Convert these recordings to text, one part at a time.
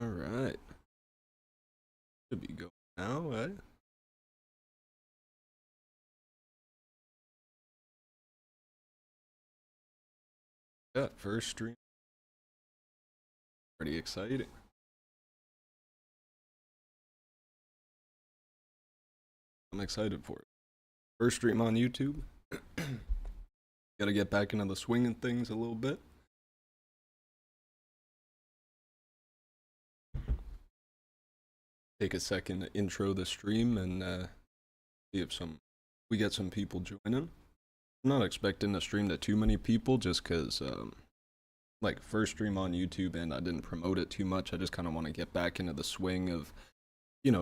Alright. Should be going now, right? Yeah, first stream. Pretty exciting. I'm excited for it. First stream on YouTube. Gotta get back into the swing of things a little bit. Take a second to intro the stream and see if we get some people joining. I'm not expecting to stream to too many people just because like first stream on YouTube and I didn't promote it too much. I just kind of want to get back into the swing of,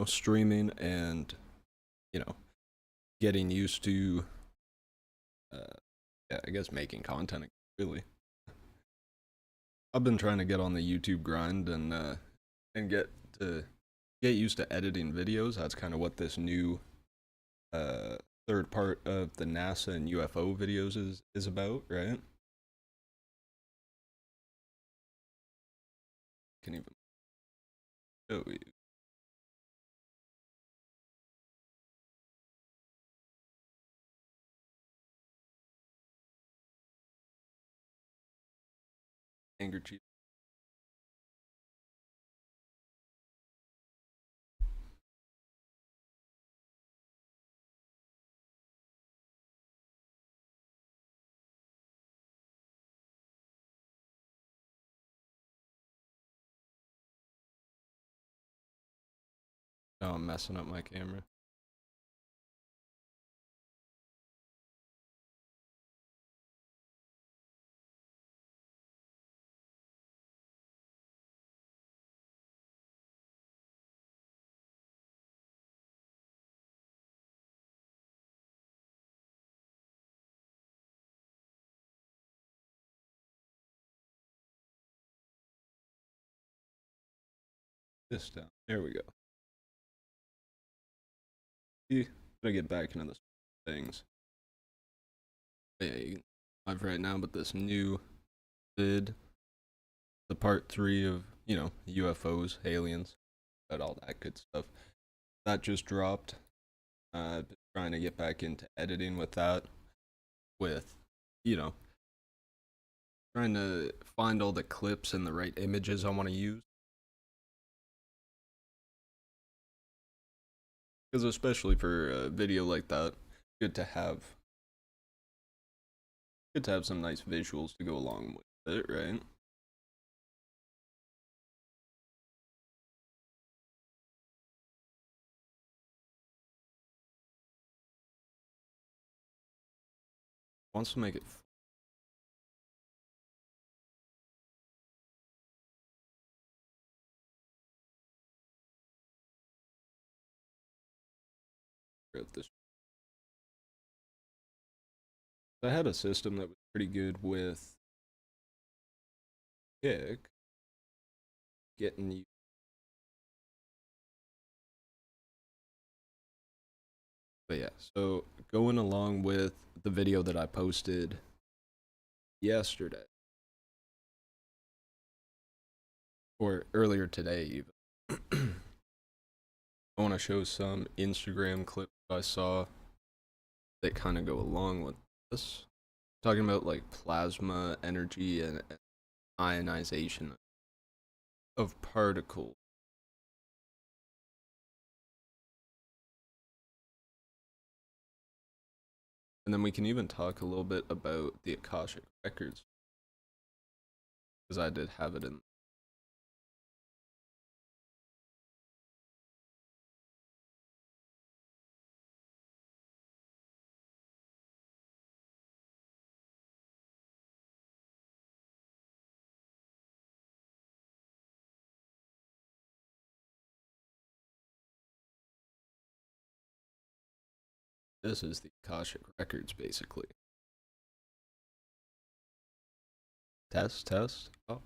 streaming and, you know, getting used to, yeah, I guess making content really. I've been trying to get on the YouTube grind and get used to editing videos. That's kind of what this new uh third part of the NASA and UFO videos is about, right? Can even show you. Handkerchief. Oh, I'm messing up my camera. This down. There we go. See, gotta get back into the things. Yeah, you can live right now, but this new vid, the part 3 of UFOs, aliens, and all that good stuff. That just dropped. I've been trying to get back into editing with that, with you know trying to find all the clips and the right images I want to use. Because especially for a video like that, good to have good to have some nice visuals to go along with it, right? Wants to make it this. I had a system that was pretty good with kick getting you. But yeah, so going along with the video that I posted yesterday or earlier today even. I want to show some Instagram clips I saw that kind of go along with this. Talking about like plasma energy and ionization of particles. And then we can even talk a little bit about the Akashic records, because I did have it in. This is the Akashic records, basically. Test, test. Oh,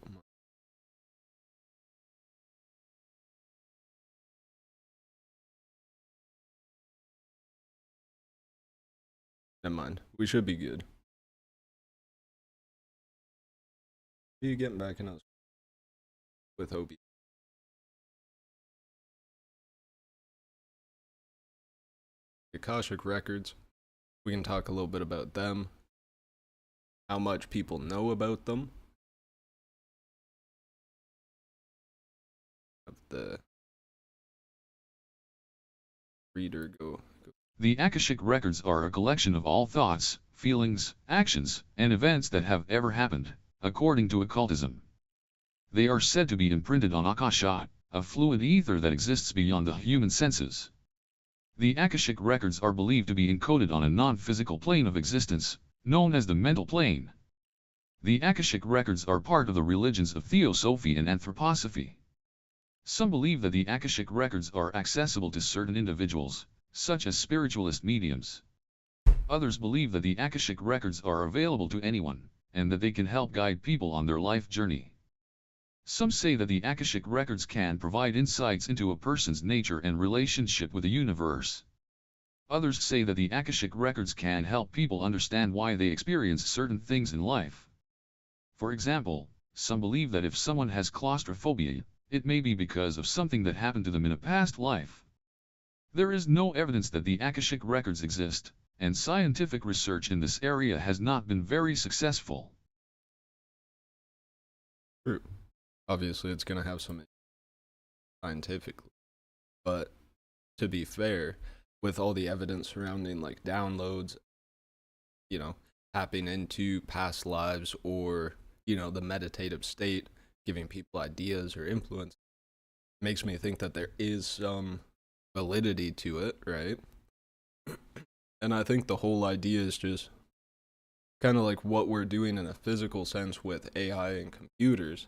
never mind. We should be good. Are you getting back in us with Obi? Akashic records. We can talk a little bit about them, how much people know about them. Have the reader go. The Akashic records are a collection of all thoughts, feelings, actions, and events that have ever happened, according to occultism. They are said to be imprinted on Akasha, a fluid ether that exists beyond the human senses. The Akashic records are believed to be encoded on a non-physical plane of existence, known as the mental plane. The Akashic records are part of the religions of Theosophy and Anthroposophy. Some believe that the Akashic records are accessible to certain individuals, such as spiritualist mediums. Others believe that the Akashic records are available to anyone, and that they can help guide people on their life journey. Some say that the Akashic records can provide insights into a person's nature and relationship with the universe. Others say that the Akashic records can help people understand why they experience certain things in life. For example, some believe that if someone has claustrophobia, it may be because of something that happened to them in a past life. There is no evidence that the Akashic records exist, and scientific research in this area has not been very successful. True. Obviously, it's going to have some scientifically, but to be fair, with all the evidence surrounding like downloads, tapping into past lives or, the meditative state, giving people ideas or influence, makes me think that there is some validity to it, right? And I think the whole idea is just kind of like what we're doing in a physical sense with AI and computers.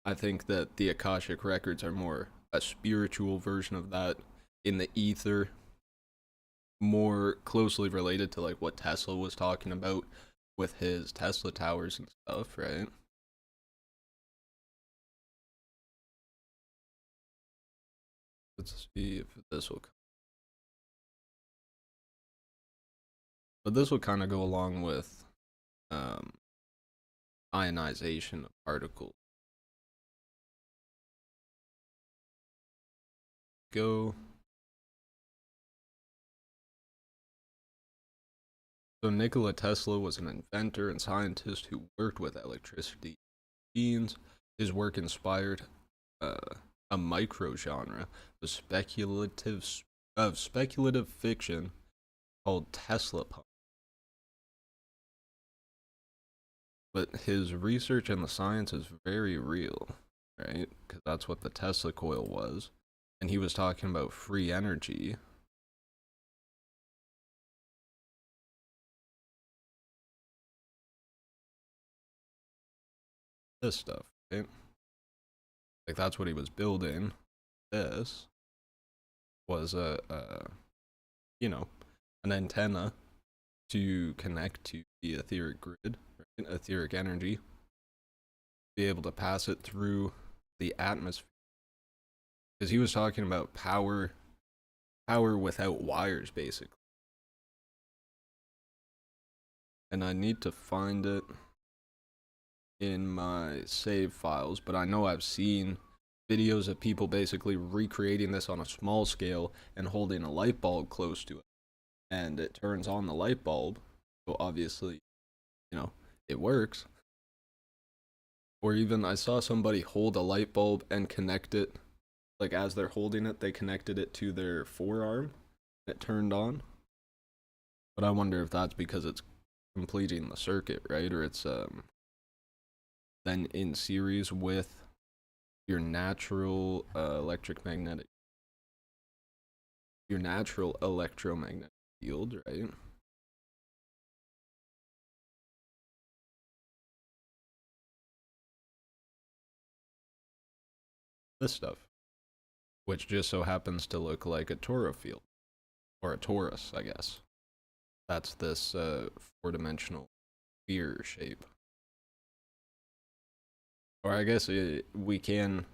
I think that the Akashic records are more a spiritual version of that in the ether, more closely related to like what Tesla was talking about with his Tesla towers and stuff, right? Let's see if this will come. But this will kind of go along with ionization of particles. Go. So Nikola Tesla was an inventor and scientist who worked with electricity machines. His work inspired a micro-genre of speculative fiction called Tesla punk. But his research and the science is very real, right? Because that's what the Tesla coil was. And he was talking about free energy. This stuff, right? Like that's what he was building. This was an antenna to connect to the etheric grid, right? Etheric energy, be able to pass it through the atmosphere. Because he was talking about power without wires, basically. And I need to find it in my save files, but I know I've seen videos of people basically recreating this on a small scale and holding a light bulb close to it. And it turns on the light bulb, so obviously, it works. Or even I saw somebody hold a light bulb and connect it, like as they're holding it, they connected it to their forearm, and it turned on. But I wonder if that's because it's completing the circuit, right? Or it's then in series with your natural electromagnetic field, right? This stuff, which just so happens to look like a Torah field, or a torus, I guess. That's this four-dimensional sphere shape. Or I guess we can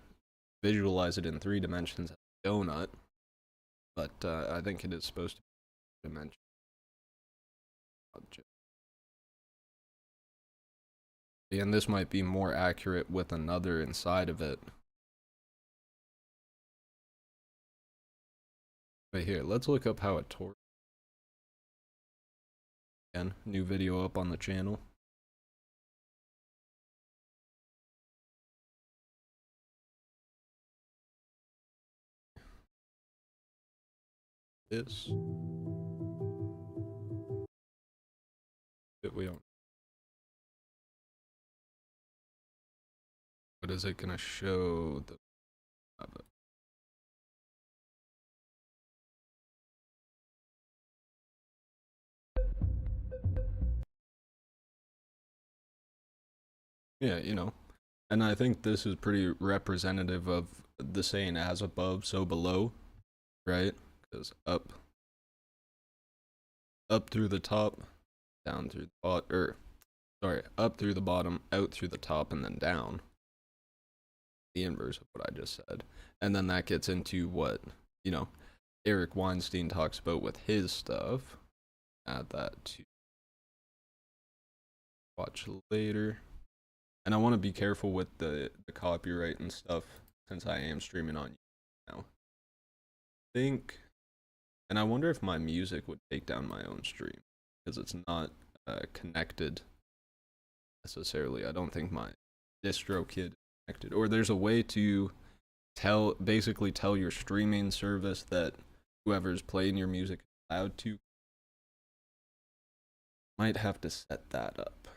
visualize it in 3 dimensions as a donut, but I think it is supposed to be dimension. And this might be more accurate with another inside of it. But here, let's look up how a torus Again, new video up on the channel. This. We don't. What is it gonna show? The. Yeah, you know. And I think this is pretty representative of the saying as above, so below, right? Because up through the top, down through the bottom, or sorry, up through the bottom, out through the top, and then down. The inverse of what I just said. And then that gets into what, you know, Eric Weinstein talks about with his stuff. Add that to watch later. And I want to be careful with the copyright and stuff since I am streaming on YouTube now. And I wonder if my music would take down my own stream because it's not connected necessarily. I don't think my DistroKid is connected, or there's a way to basically tell your streaming service that whoever's playing your music is allowed to. Might have to set that up.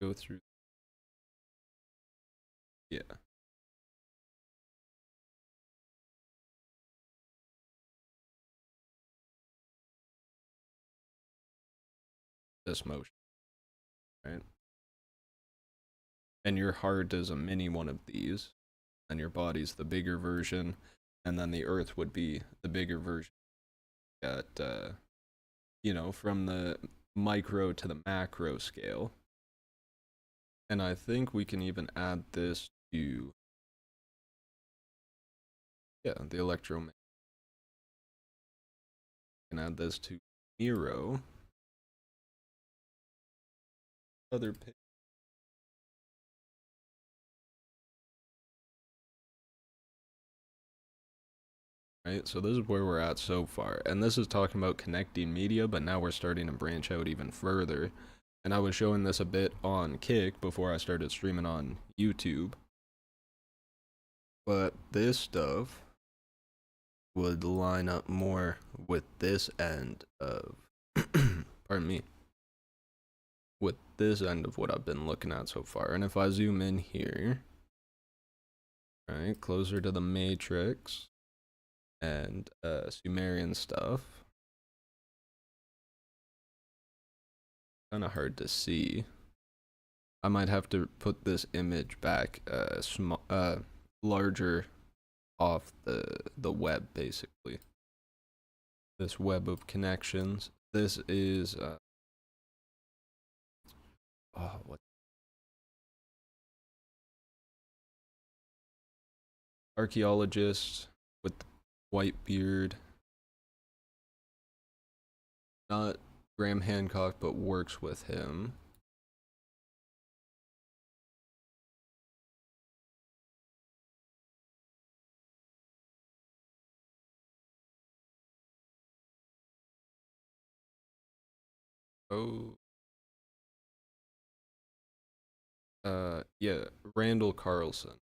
Go through. Yeah. This motion, right? And your heart is a mini one of these, and your body's the bigger version, and then the earth would be the bigger version. At you know, from the micro to the macro scale. And I think we can even add this to, yeah, the electromagnetic. We can add this to Miro. Other pick. Right, so this is where we're at so far. And this is talking about connecting media, but now we're starting to branch out even further. And I was showing this a bit on Kick before I started streaming on YouTube. But this stuff would line up more with this end of, pardon me, with this end of what I've been looking at so far. And if I zoom in here, right, closer to the matrix and Sumerian stuff, kind of hard to see. I might have to put this image back larger off the web, basically. This web of connections. This is what? Archaeologist with white beard. Not Graham Hancock, but works with him. Oh. Yeah, Randall Carlson.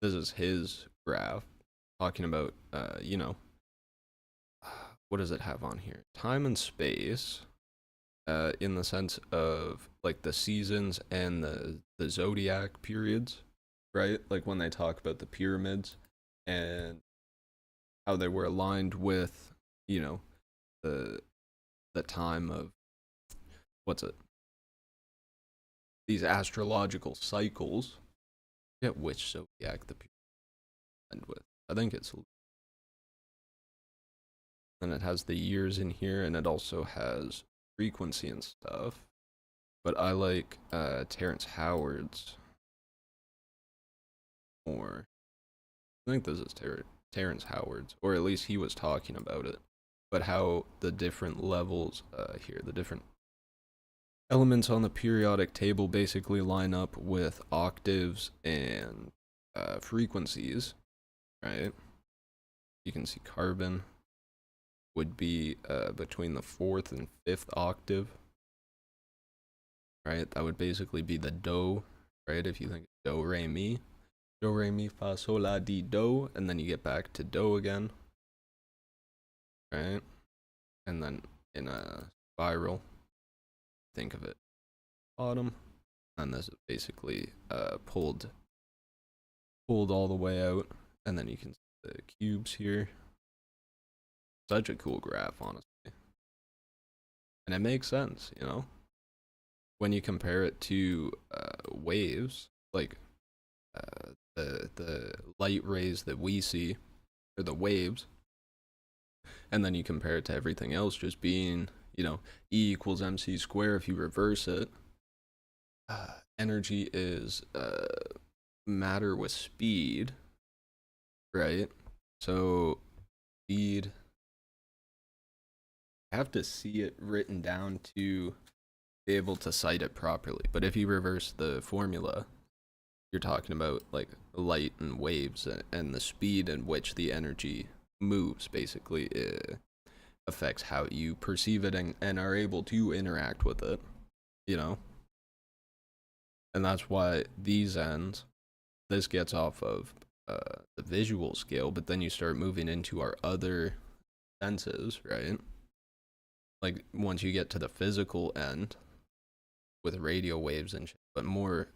This is his graph talking about, you know, what does it have on here? Time and space, in the sense of like the seasons and the zodiac periods, right? Like when they talk about the pyramids and how they were aligned with, you know, the time of, what's it? These astrological cycles. I forget which zodiac the pyramid end with. I think it's. And it has the years in here, and it also has frequency and stuff. But I like Terrence Howard's more. I think this is Terrence Howard's, or at least he was talking about it. But how the different levels here, the different elements on the periodic table basically line up with octaves and frequencies, right? You can see carbon would be between the 4th and 5th octave, right? That would basically be the do, right? If you think do, re, mi, fa, sol, la, di, do, and then you get back to do again, right? And then in a spiral, think of it bottom, and this is basically pulled all the way out, and then you can see the cubes here. Such a cool graph, honestly, and it makes sense, you know, when you compare it to waves, like the light rays that we see, or the waves, and then you compare it to everything else just being, you know, E equals mc squared. If you reverse it, energy is matter with speed, right? So speed, I have to see it written down to be able to cite it properly, but if you reverse the formula, you're talking about like light and waves, and the speed in which the energy moves basically affects how you perceive it and are able to interact with it, you know? And that's why these ends, this gets off of the visual scale, but then you start moving into our other senses, right? Like once you get to the physical end with radio waves and shit, but more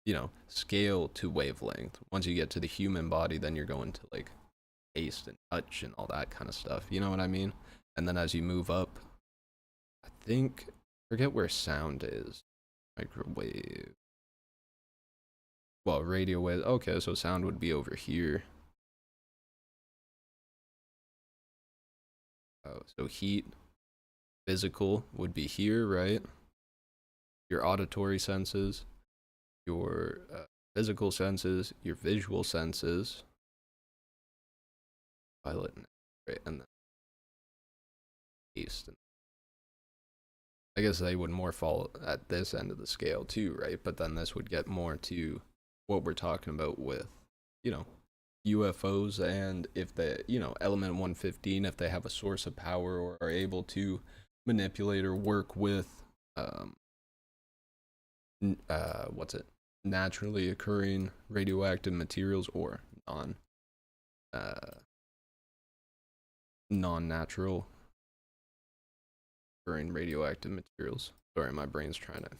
you know, scale to wavelength. Once you get to the human body, then you're going to like taste and touch and all that kind of stuff, you know what I mean? And then as you move up, I think, forget where sound is, microwave, well, radio wave, okay, so sound would be over here. Oh, so heat, physical would be here, right? Your auditory senses, your physical senses, your visual senses, violet, right, and then taste. I guess they would more fall at this end of the scale too, right? But then this would get more to what we're talking about with, you know, UFOs, and if they, you know, element 115, if they have a source of power or are able to manipulate or work with what's it, naturally occurring radioactive materials, or non-natural occurring radioactive materials. Sorry, my brain's trying to,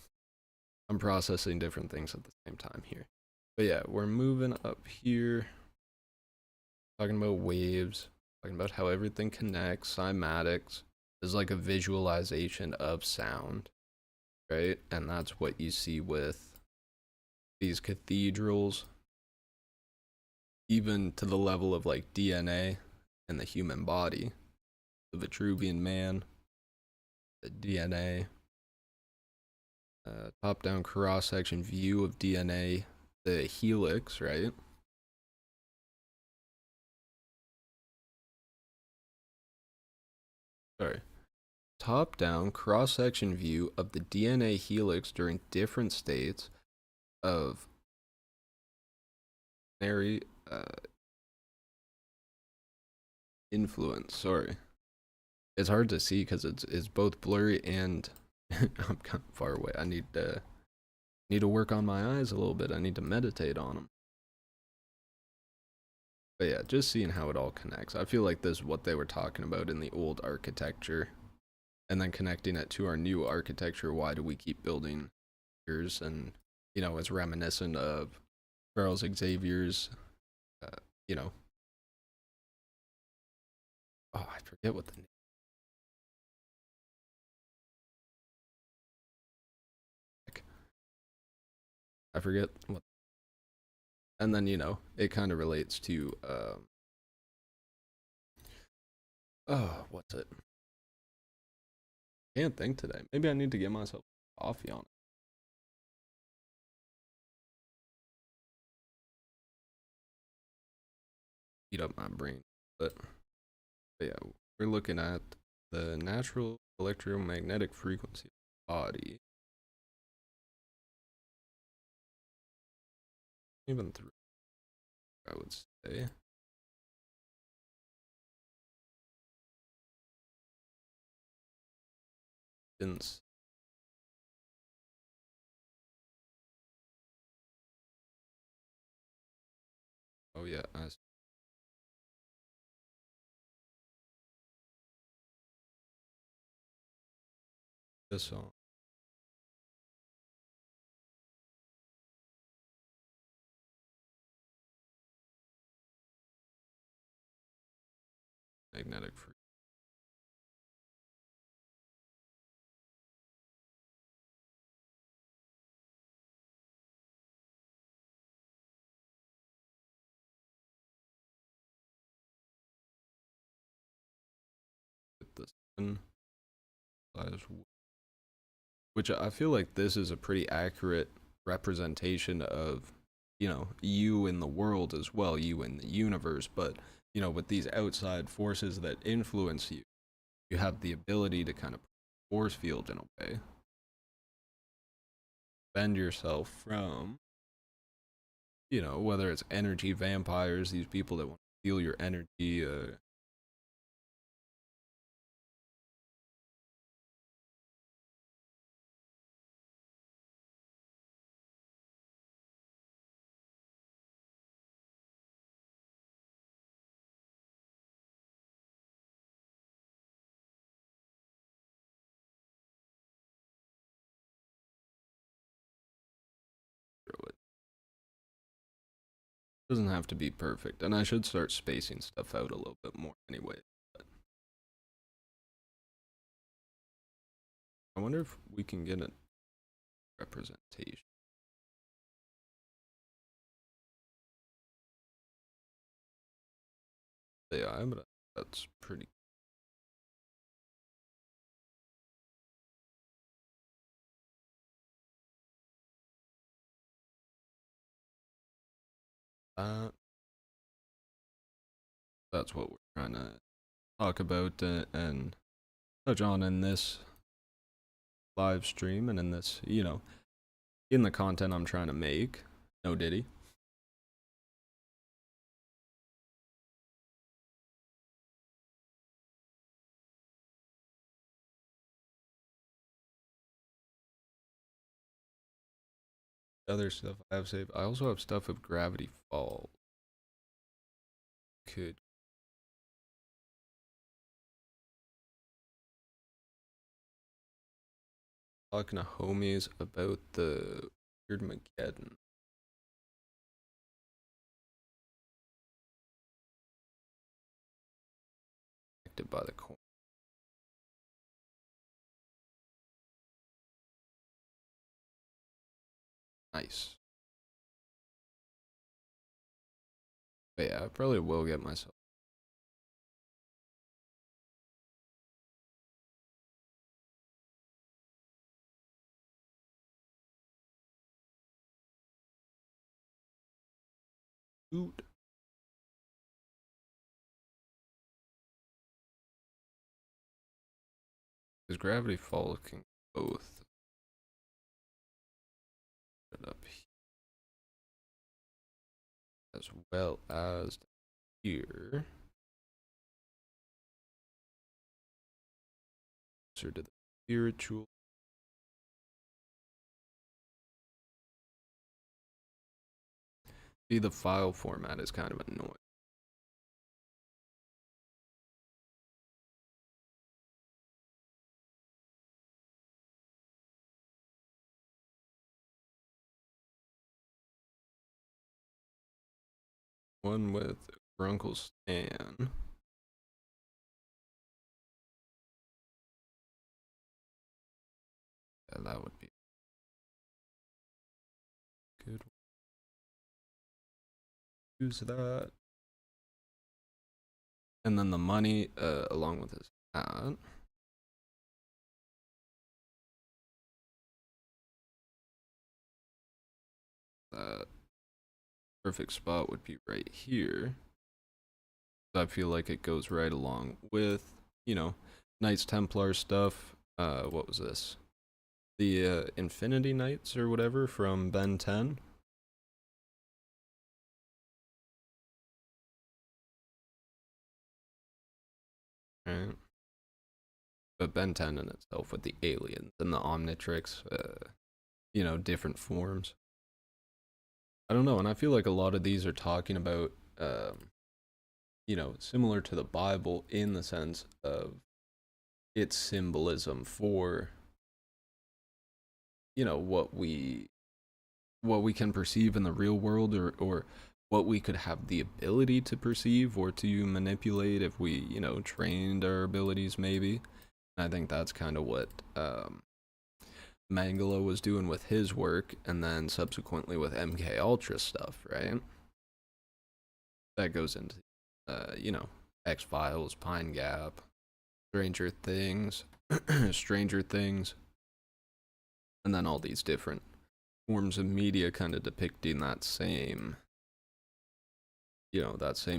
I'm processing different things at the same time here. But yeah, we're moving up here, talking about waves, talking about how everything connects, cymatics is like a visualization of sound, right? And that's what you see with these cathedrals, even to the level of like DNA and the human body, the Vitruvian man, the DNA, top-down cross-section view of DNA, the helix, right? Sorry. Top-down cross-section view of the DNA helix during different states of influence. Sorry, it's hard to see because it's both blurry and I'm kind of far away. I need to work on my eyes a little bit. I need to meditate on them. But yeah, just seeing how it all connects. I feel like this is what they were talking about in the old architecture, and then connecting it to our new architecture. Why do we keep building yours? And you know, it's reminiscent of Charles Xavier's, you know, oh, I forget what the name. I forget what. And then, you know, it kind of relates to oh, what's it? Can't think today. Maybe I need to get myself coffee on it. Heat up my brain. But yeah, we're looking at the natural electromagnetic frequency of the body. Even through I would say. Since oh yeah, I see this song. Magnetic free. With the sun slash which I feel like this is a pretty accurate representation of, you know, you in the world as well, you in the universe. But, you know, with these outside forces that influence you, you have the ability to kind of force field in a way, bend yourself from, you know, whether it's energy vampires, these people that want to steal your energy, it doesn't have to be perfect. And I should start spacing stuff out a little bit more anyway. But I wonder if we can get a representation. Yeah, but that's pretty. That's what we're trying to talk about and touch on in this live stream and in this, you know, in the content I'm trying to make. No Diddy. Other stuff I have saved. I also have stuff of Gravity Falls. Could talking to homies about the Weird Mageddon. Affected by the coin. Nice. But yeah, I probably will get myself. Dude. Because Gravity Falls can both. Put it up as well as here. So to the spiritual. See, the file format is kind of annoying. One with Grunkle Stan. Yeah, that would be good. Use that. And then the money, along with his hat. That perfect spot would be right here. I feel like it goes right along with, you know, Knights Templar stuff. What was this? The Infinity Knights or whatever from Ben 10. right? But Ben 10 in itself with the aliens and the Omnitrix, different forms. I don't know, and I feel like a lot of these are talking about, similar to the Bible in the sense of its symbolism for, what we can perceive in the real world, or what we could have the ability to perceive or to manipulate if we, trained our abilities maybe. I think that's kind of what Mangala was doing with his work, and then subsequently with MK Ultra stuff, right? That goes into, X Files, Pine Gap, Stranger Things, Stranger Things, and then all these different forms of media kind of depicting that same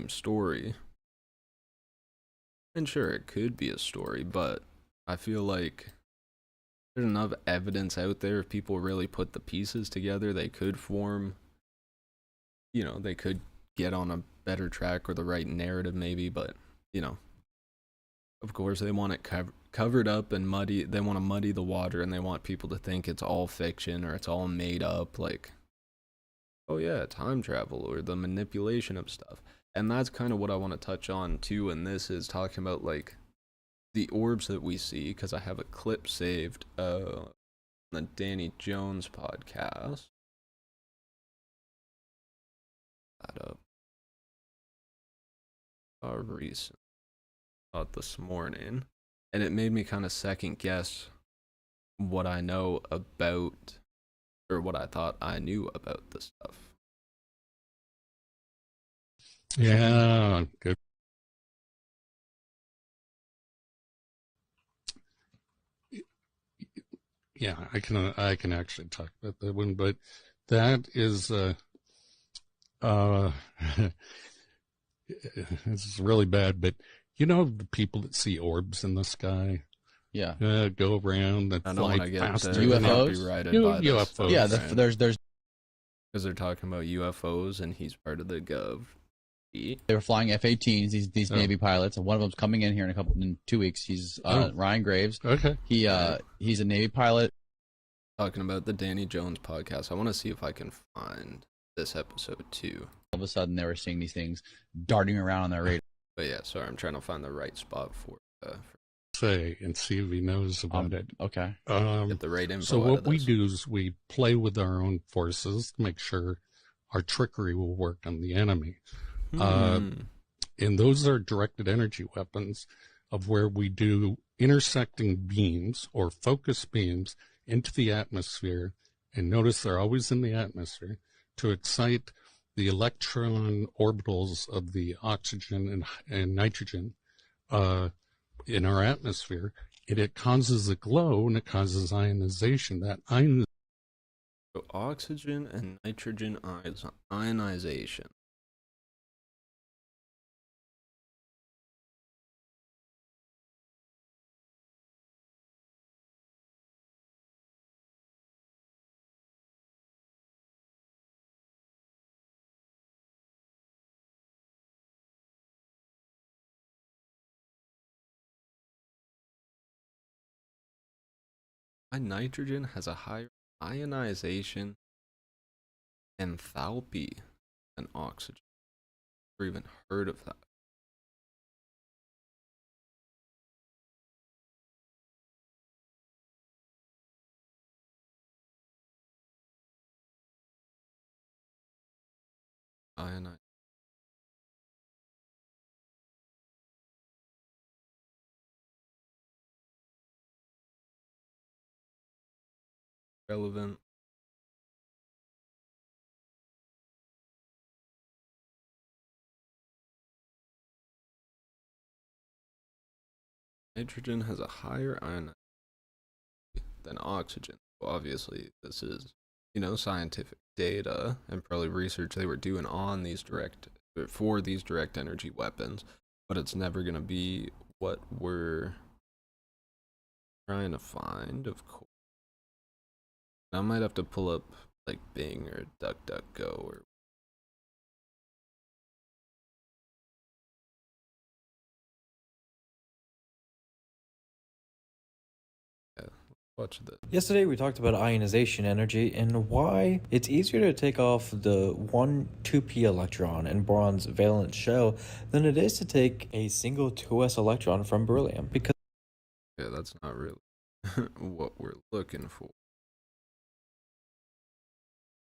story. And sure, it could be a story, but I feel like there's enough evidence out there. If people really put the pieces together, they could form, they could get on a better track or the right narrative maybe, but, of course they want it covered up and muddy. They want to muddy the water, and they want people to think it's all fiction or it's all made up, like, oh yeah, time travel or the manipulation of stuff. And that's kind of what I want to touch on too, and this is talking about like the orbs that we see, because I have a clip saved on the Danny Jones podcast. That up. Recent. Thought this morning, and it made me kind of second guess what I know about, or what I thought I knew about this stuff. Yeah, good. Yeah, I can actually talk about that one, but that is it's really bad. But the people that see orbs in the sky, Yeah. go around that I don't fly want to get faster. UFOs? copyrighted by this UFOs. stuff, Yeah, right? there's because they're talking about UFOs, and he's part of the Gov. they were flying F-18s, these Oh. Navy pilots, and one of them's coming in here in 2 weeks. He's Ryan Graves. Okay. He's a Navy pilot. Talking about the Danny Jones podcast. I want to see if I can find this episode too. All of a sudden, they were seeing these things darting around on their radar. But yeah, sorry, I'm trying to find the right spot for Say and see if he knows about it. Okay. get the right info. So out what of we this. do is we play with our own forces to make sure our trickery will work on the enemy. And those are directed energy weapons, of where we do intersecting beams or focus beams into the atmosphere. And notice they're always in the atmosphere to excite the electron orbitals of the oxygen and nitrogen in our atmosphere. It causes a glow, and it causes ionization. That So oxygen and nitrogen ionization. Nitrogen has a higher ionization enthalpy than oxygen. Never even heard of that. Ionization. Relevant. Nitrogen has a higher ionization than oxygen. So obviously, this is, scientific data and probably research they were doing on these direct energy weapons, but it's never going to be what we're trying to find, of course. I might have to pull up like Bing or DuckDuckGo or Watch this. Yesterday we talked about ionization energy and why it's easier to take off the 1 2p electron in boron's valence shell than it is to take a single 2s electron from beryllium, because Yeah, that's not really what we're looking for.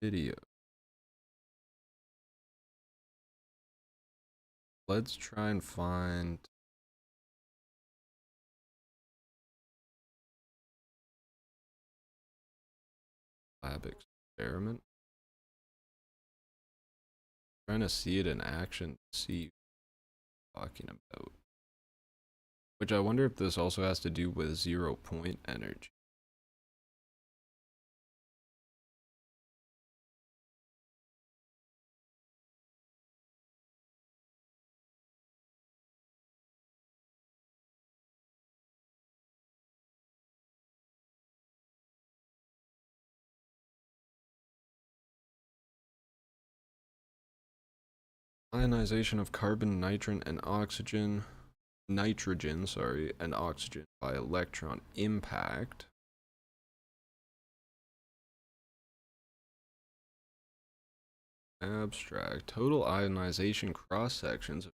Video. Let's try and find lab experiment. Trying to see it in action, see what I'm talking about. Which I wonder if this also has to do with 0 point energy. Ionization of carbon, nitrogen, and oxygen. Nitrogen, sorry, and oxygen by electron impact. Abstract. Total ionization cross sections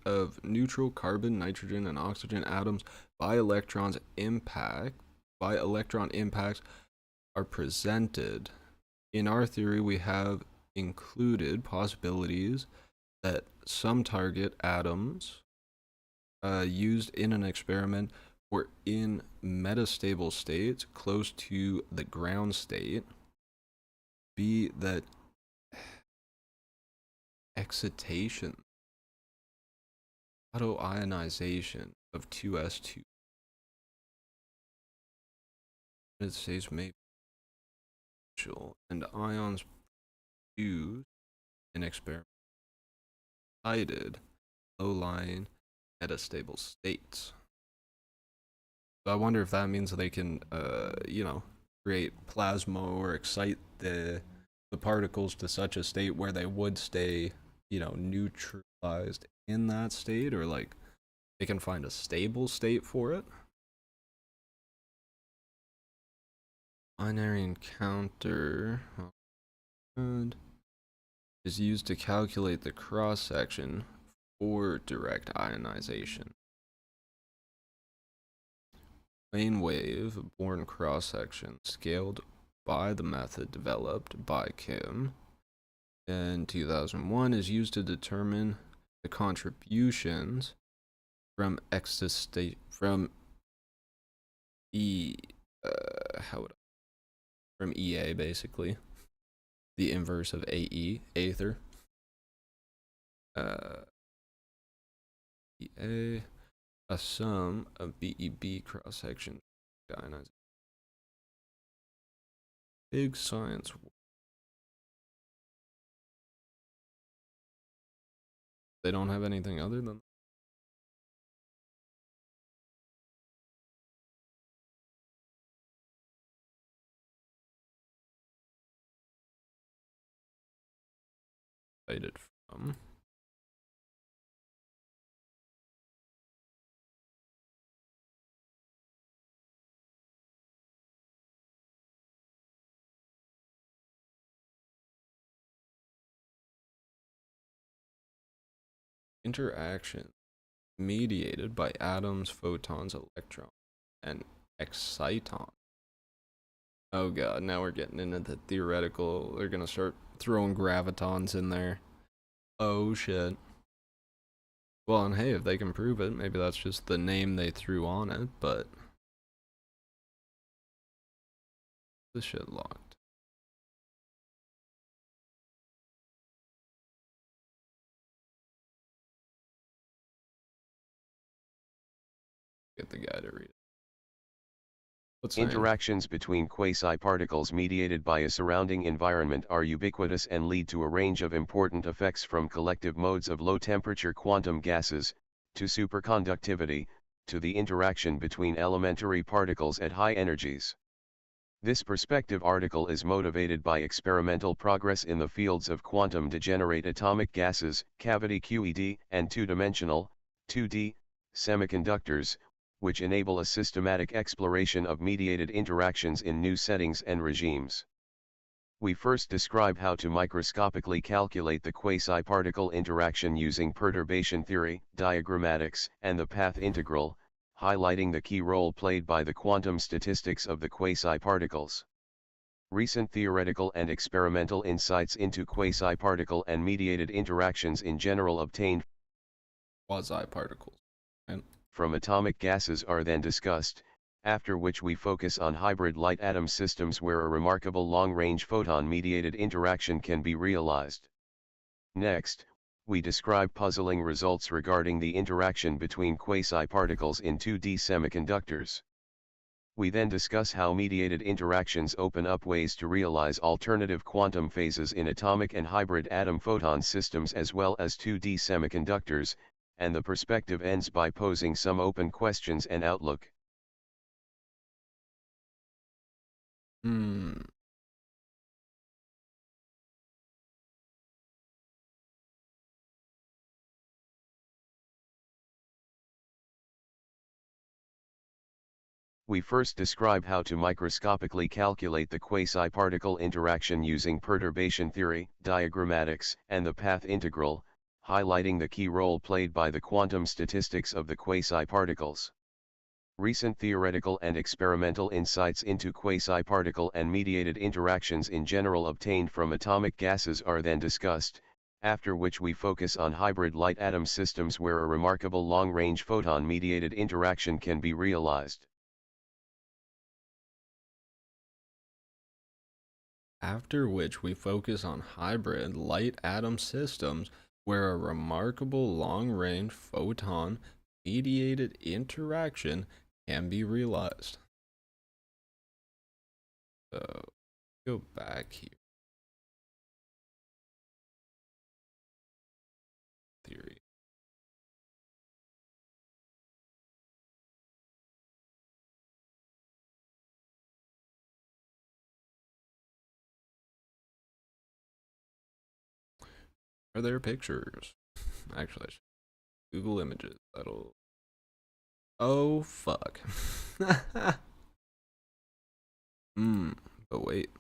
of neutral carbon, nitrogen, and oxygen atoms by electron impacts are presented. In our theory, we have included possibilities that some target atoms used in an experiment were in metastable states close to the ground state. B, that excitation, autoionization of 2s2 United States may be and ions used in experiment cited low-lying metastable states. So I wonder if that means they can, create plasma or excite the particles to such a state where they would stay, neutralized in that state, or like they can find a stable state for it. Binary encounter is used to calculate the cross section for direct ionization. Plane wave Born cross section scaled by the method developed by Kim in 2001 is used to determine the contributions from from EA, basically the inverse of AE, aether. EA, a sum of BEB cross section ionization. Big science. They don't have anything other than cited from. Interaction mediated by atoms, photons, electrons, and exciton. Oh god, now we're getting into the theoretical. They're gonna start throwing gravitons in there. Oh shit. Well, and hey, if they can prove it, maybe that's just the name they threw on it, but this shit locked. Get the guy to read it. Interactions between quasi-particles mediated by a surrounding environment are ubiquitous and lead to a range of important effects, from collective modes of low-temperature quantum gases, to superconductivity, to the interaction between elementary particles at high energies. This perspective article is motivated by experimental progress in the fields of quantum degenerate atomic gases, cavity QED, and two-dimensional, 2D, semiconductors, which enable a systematic exploration of mediated interactions in new settings and regimes. We first describe how to microscopically calculate the quasi-particle interaction using perturbation theory, diagrammatics, and the path integral, highlighting the key role played by the quantum statistics of the quasi-particles. Recent theoretical and experimental insights into quasi-particle and mediated interactions in general obtained Quasi-particles. from atomic gases are then discussed, after which we focus on hybrid light atom systems where a remarkable long-range photon-mediated interaction can be realized. Next, we describe puzzling results regarding the interaction between quasi-particles in 2D semiconductors. We then discuss how mediated interactions open up ways to realize alternative quantum phases in atomic and hybrid atom photon systems as well as 2D semiconductors, and the perspective ends by posing some open questions and outlook. We first describe how to microscopically calculate the quasi-particle interaction using perturbation theory, diagrammatics, and the path integral, highlighting the key role played by the quantum statistics of the quasi-particles. Recent theoretical and experimental insights into quasi-particle and mediated interactions in general obtained from atomic gases are then discussed, after which we focus on hybrid light atom systems where a remarkable long-range photon-mediated interaction can be realized. After which we focus on hybrid light atom systems where a remarkable long-range photon-mediated interaction can be realized. So, go back here. Theory. Are there pictures? Actually, I should Google images. That'll. Oh, fuck. But wait.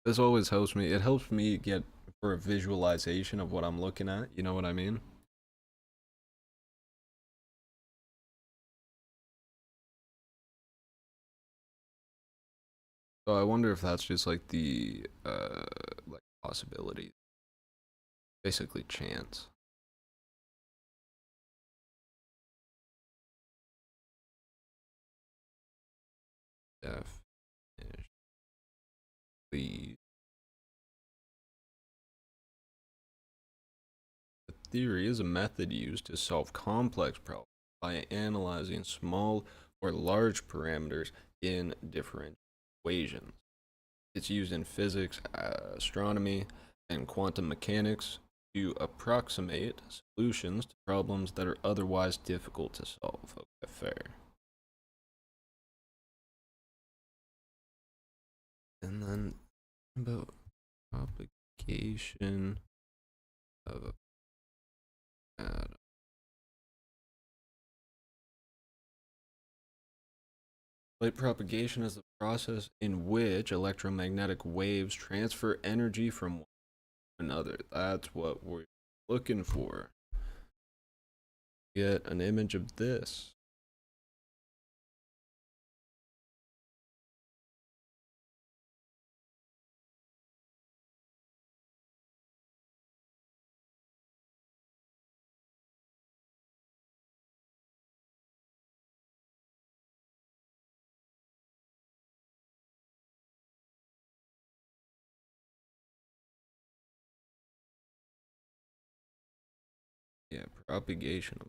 This always helps me. It helps me get for a visualization of what I'm looking at. You know what I mean? So I wonder if that's just like the like possibility. Basically chance. Definition. Please. The theory is a method used to solve complex problems by analyzing small or large parameters in different equations. It's used in physics, astronomy, and quantum mechanics to approximate solutions to problems that are otherwise difficult to solve. Okay, fair. And then about propagation of atom. Light propagation is the process in which electromagnetic waves transfer energy from one to another. That's what we're looking for. Get an image of this. Yeah, propagation.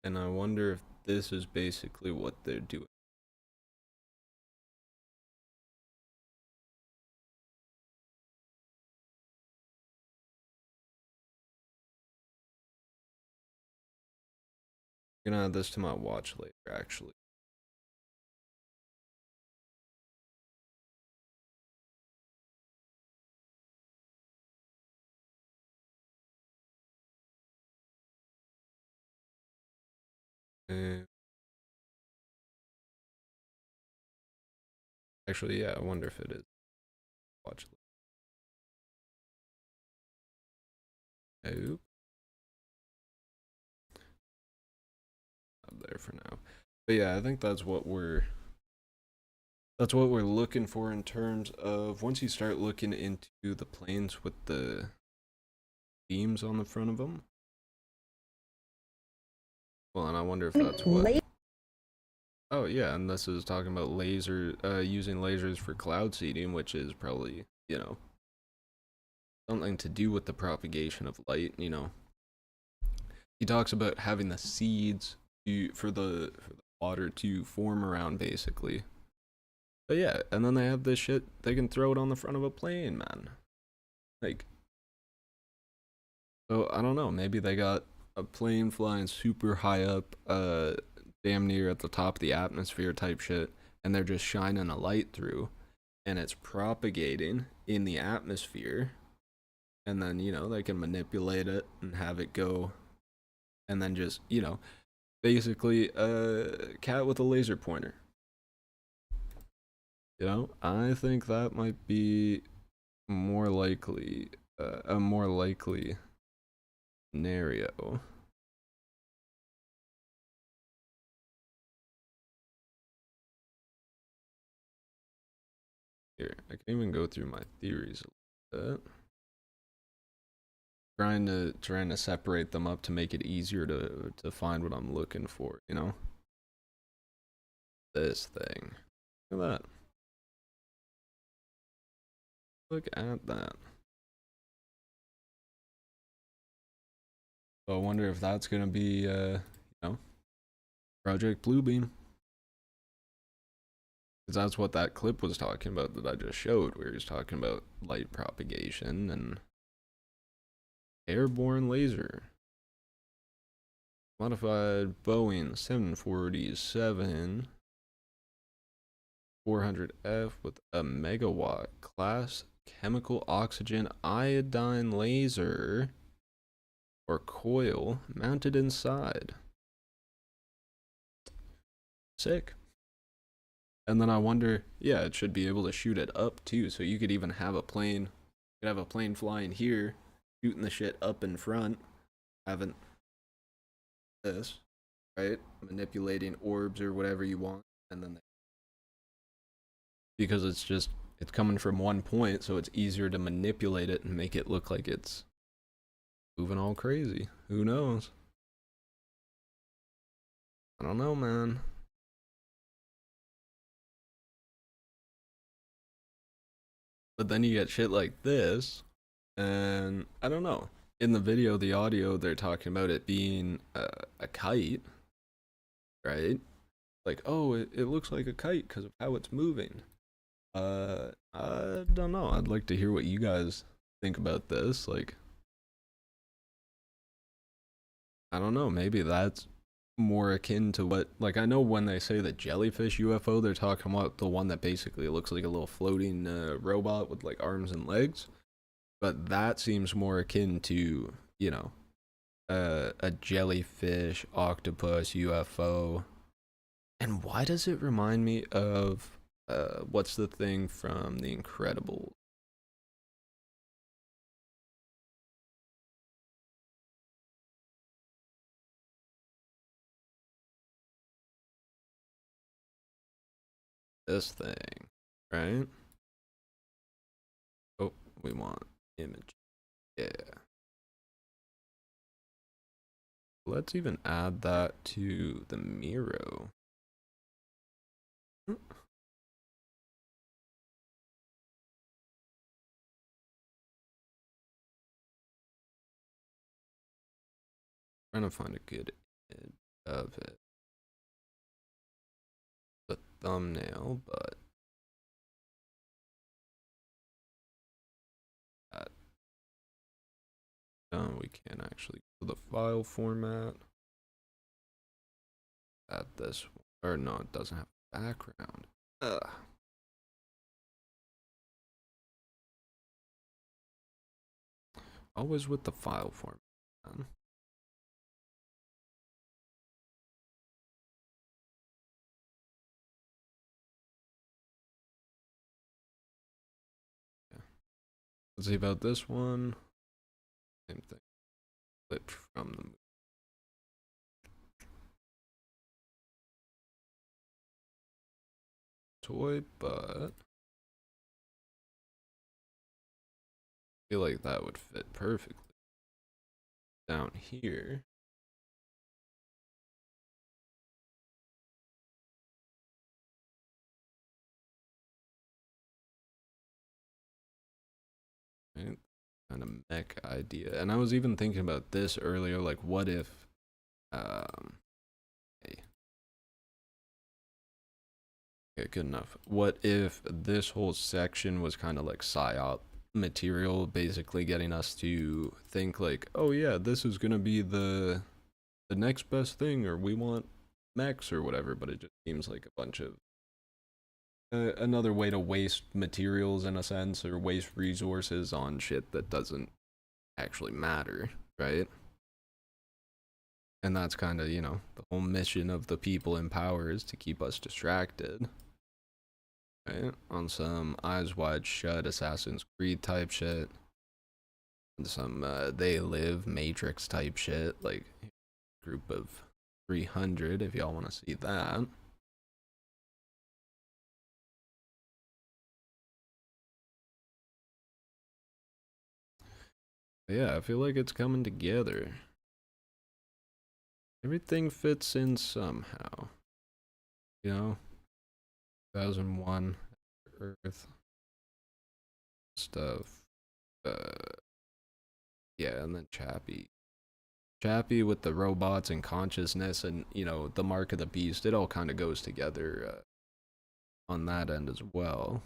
And I wonder if this is basically what they're doing. I'm gonna add this to my watch later, actually. Actually, yeah, I wonder if it is. Watch. Nope. Not there for now. But yeah, I think that's what we're looking for in terms of once you start looking into the planes with the beams on the front of them. Well, and I wonder if that's what. Oh yeah, and this is talking about using lasers for cloud seeding, which is probably, you know, something to do with the propagation of light. You know, he talks about having the seeds for the water to form around, basically. But yeah, and then they have this shit, they can throw it on the front of a plane, man. Like, so I don't know, maybe they got a plane flying super high up, damn near at the top of the atmosphere type shit, and they're just shining a light through, and it's propagating in the atmosphere, and then, you know, they can manipulate it and have it go, and then just, you know, basically a cat with a laser pointer. You know, I think that might be more likely, a more likely scenario. Here, I can even go through my theories a little bit. Trying to separate them up to make it easier to find what I'm looking for, you know? This thing. Look at that. Look at that. So I wonder if that's gonna be you know, Project Bluebeam. Because that's what that clip was talking about that I just showed, where he's talking about light propagation and airborne laser. Modified Boeing 747 400F with a megawatt class chemical oxygen iodine laser or coil mounted inside. Sick. And then I wonder, yeah, it should be able to shoot it up too, so you could even have a plane, flying here, shooting the shit up in front, having this, right? Manipulating orbs or whatever you want, and then because it's coming from one point, so it's easier to manipulate it and make it look like it's moving all crazy. Who knows? I don't know, man. But then you get shit like this, and I don't know. In the video, the audio, they're talking about it being a kite, right? Like, oh, it looks like a kite because of how it's moving. I don't know. I'd like to hear what you guys think about this. Like, I don't know. Maybe that's more akin to what, like, I know when they say the jellyfish UFO, they're talking about the one that basically looks like a little floating robot with like arms and legs. But that seems more akin to, you know, a jellyfish, octopus, UFO. And why does it remind me of what's the thing from The Incredibles? This thing, right? Oh, we want image. Yeah. Let's even add that to the Miro. Trying to find a good image of it. The thumbnail, but that we can't actually go to the file format. Add this one. Or no, it doesn't have a background. Ugh. Always with the file format. Let's see about this one. Same thing. Flipped from the toy, but I feel like that would fit perfectly down here. Right? Kind of mech idea. And I was even thinking about this earlier, like what if hey. Okay, good enough. What if this whole section was kind of like psyop material, basically getting us to think like, oh yeah, this is gonna be the next best thing, or we want mechs or whatever, but it just seems like a bunch of another way to waste materials in a sense, or waste resources on shit that doesn't actually matter, right? And that's kind of, you know, the whole mission of the people in power is to keep us distracted, right? On some Eyes Wide Shut Assassin's Creed type shit, and some They Live Matrix type shit, like group of 300 if y'all want to see that. But yeah, I feel like it's coming together. Everything fits in somehow, you know. 2001 Earth stuff, yeah, and then Chappie with the robots and consciousness, and you know, the mark of the beast. It all kind of goes together on that end as well.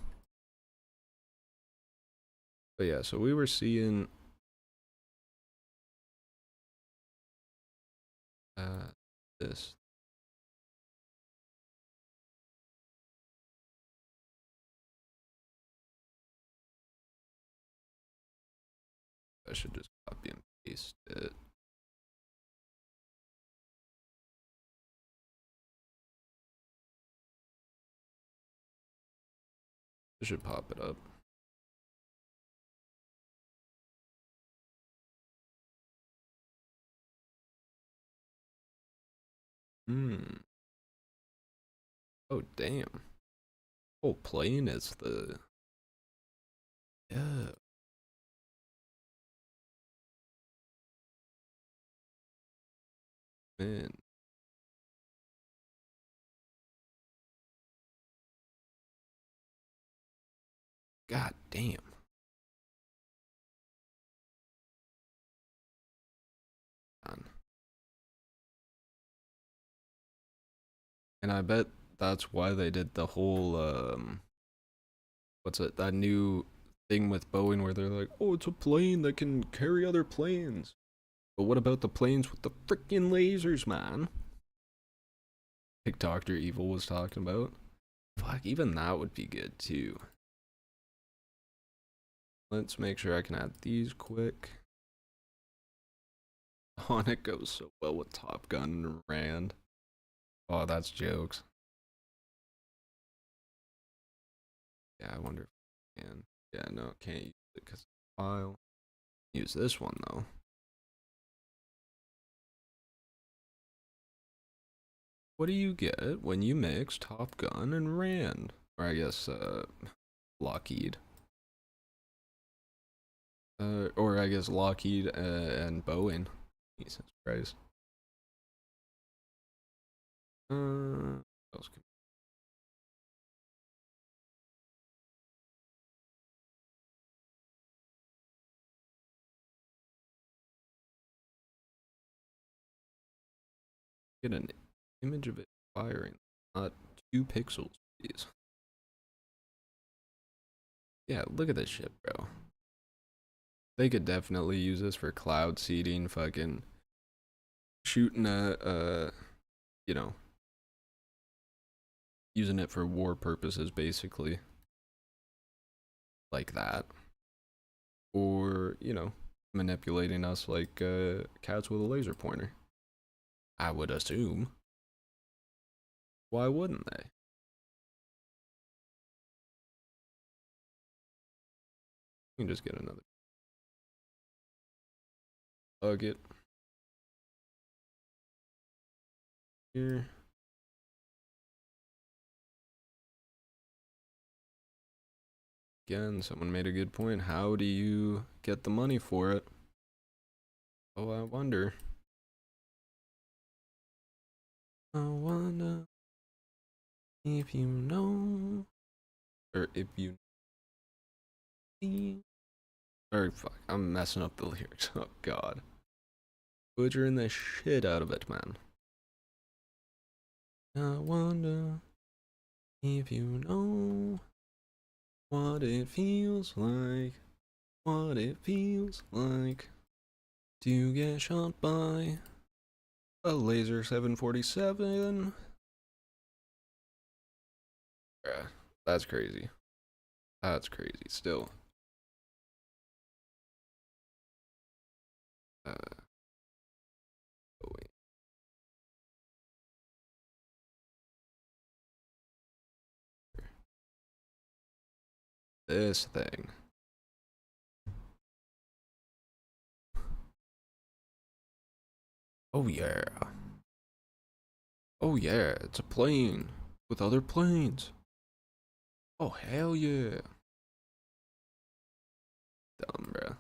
But yeah, so we were seeing this. I should just copy and paste it. I should pop it up. Oh damn. Whole plane is the, yeah. Man. God damn. And I bet that's why they did the whole what's it, that new thing with Boeing where they're like, oh, it's a plane that can carry other planes. But what about the planes with the freaking lasers, man? Like Dr. Evil was talking about. Fuck, even that would be good too. Let's make sure I can add these quick. Oh, and it goes so well with Top Gun and Rand. Oh, that's jokes. Yeah, I wonder if I can. Yeah, no, can't use it because file. Use this one though. What do you get when you mix Top Gun and Rand? Or I guess, Lockheed. Or I guess Lockheed and Boeing. Jesus Christ. What else can get an image of it firing? Not 2 pixels, please. Yeah, look at this shit, bro. They could definitely use this for cloud seeding, fucking shooting you know, using it for war purposes, basically. Like that. Or, you know, manipulating us like cats with a laser pointer. I would assume. Why wouldn't they? You can just get another Plug it. Here. Again, someone made a good point. How do you get the money for it? Oh, I wonder. I wonder if you know, or if you see. Or fuck, I'm messing up the lyrics. Oh god, butchering the shit out of it, man. I wonder if you know what it feels like. What it feels like to get shot by a laser 747. Yeah, that's crazy. That's crazy. Still. Oh wait. This thing. Oh yeah. Oh yeah, it's a plane with other planes. Oh hell yeah. Dumb, bruh.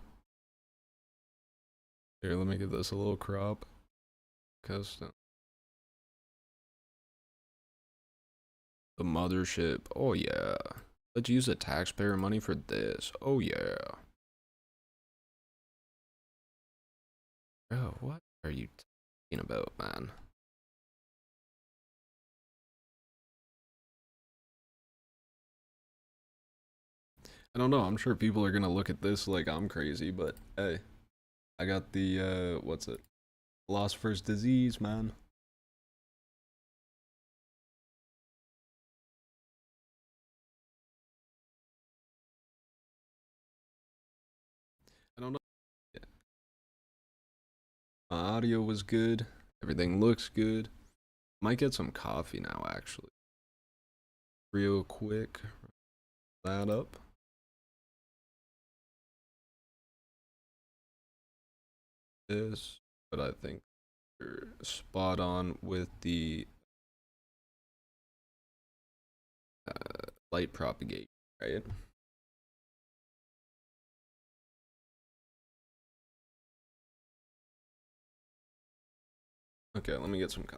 Here, let me give this a little crop. Custom. The mothership. Oh yeah. Let's use the taxpayer money for this. Oh yeah. Bro, what are you talking about, man? I don't know. I'm sure people are gonna look at this like I'm crazy, but hey, I got the what's it? Philosopher's disease, man. I don't know. Yeah. My audio was good. Everything looks good. Might get some coffee now, actually. Real quick. That up. This, but I think we're spot on with the light propagation, right? Okay, let me get some coffee.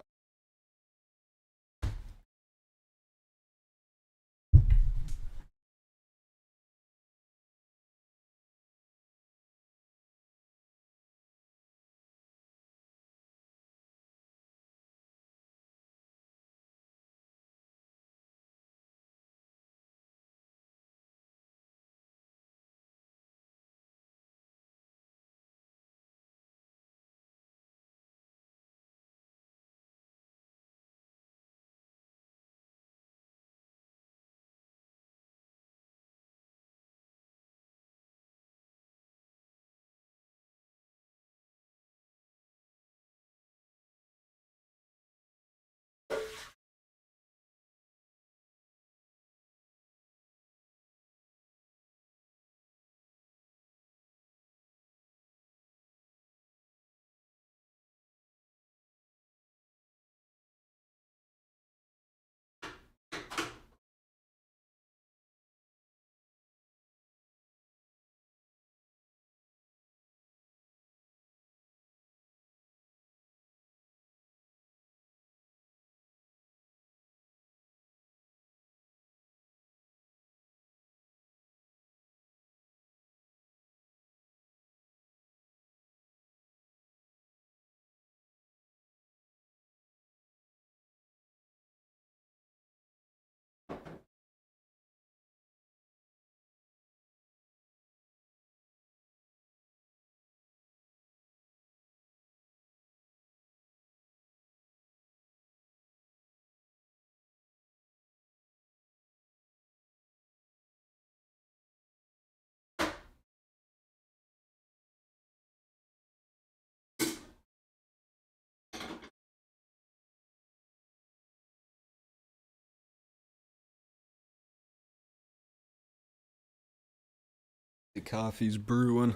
The coffee's brewing.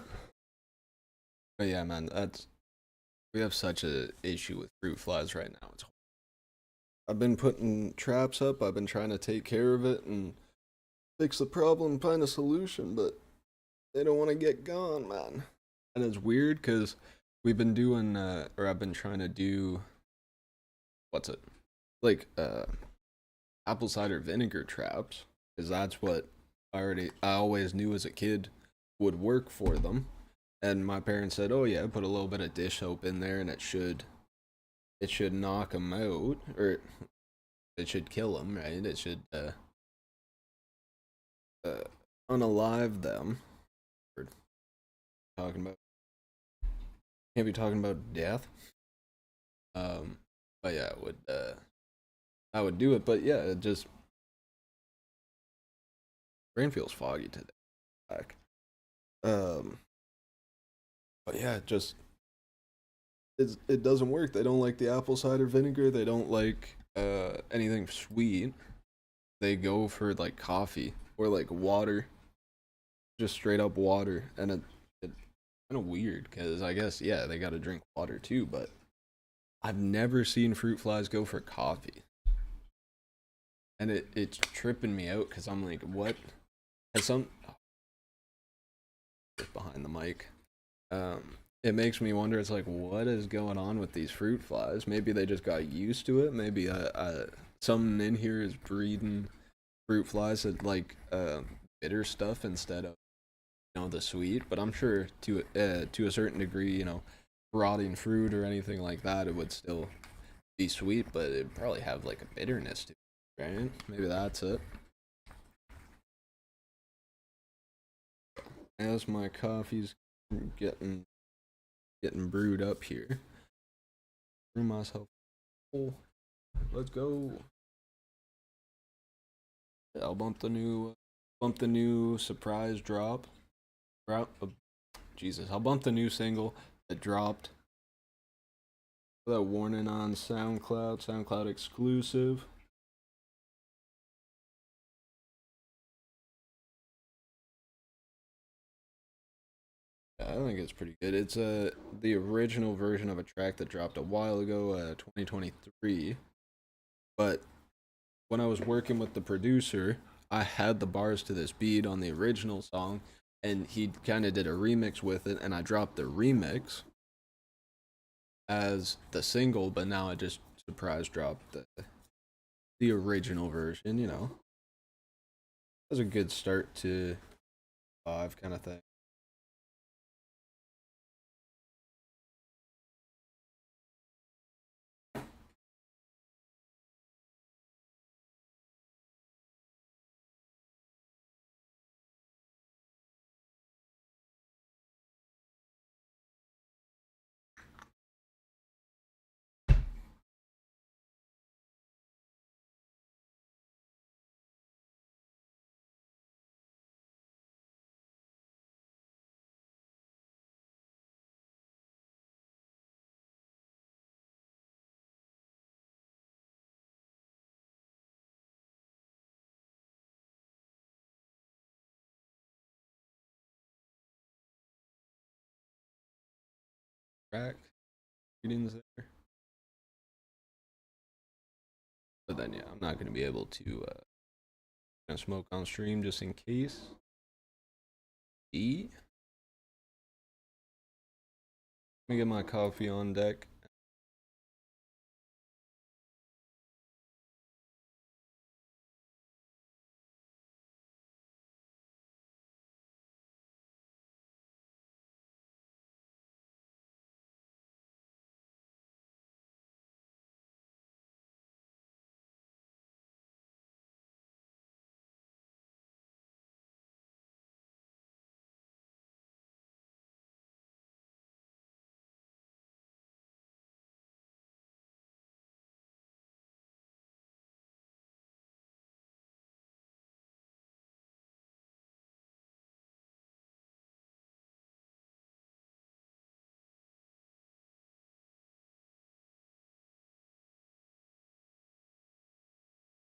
But yeah, man, that's We have such a issue with fruit flies right now. I've been putting traps up. I've been trying to take care of it and fix the problem, find a solution, but they don't want to get gone, man. And it's weird because we've been doing, or I've been trying to do, what's it? Like, apple cider vinegar traps, because that's what I always knew as a kid would work for them. And my parents said, "Oh yeah, put a little bit of dish soap in there, and it should knock them out, or it should kill them, right? It should unalive them." We're talking about can't be talking about death. But yeah, it would I would do it, but yeah, it just brain feels foggy today. Back. But yeah, it doesn't work. They don't like the apple cider vinegar. They don't like anything sweet. They go for like coffee or like water, just straight up water, and it's kind of weird because I guess yeah they got to drink water too, but I've never seen fruit flies go for coffee, and it's tripping me out because I'm like, what? Has some behind the mic? It makes me wonder. It's like, what is going on with these fruit flies? Maybe they just got used to it. Maybe something in here is breeding fruit flies that like bitter stuff instead of the sweet. But I'm sure to a certain degree, rotting fruit or anything like that, it would still be sweet, but it'd probably have like a bitterness to it, right? Maybe that's it. As my coffee's getting brewed up here, brew myself. Oh, let's go. I'll bump the new surprise drop. Jesus, I'll bump the new single that dropped. That warning on SoundCloud exclusive. Yeah, I think it's pretty good. It's the original version of a track that dropped a while ago, 2023. But when I was working with the producer, I had the bars to this beat on the original song, and he kind of did a remix with it, and I dropped the remix as the single, but now I just surprise dropped the original version. It was a good start to 5 kind of thing. Track readings there. But then, yeah, I'm not going to be able to smoke on stream just in case. Let me get my coffee on deck.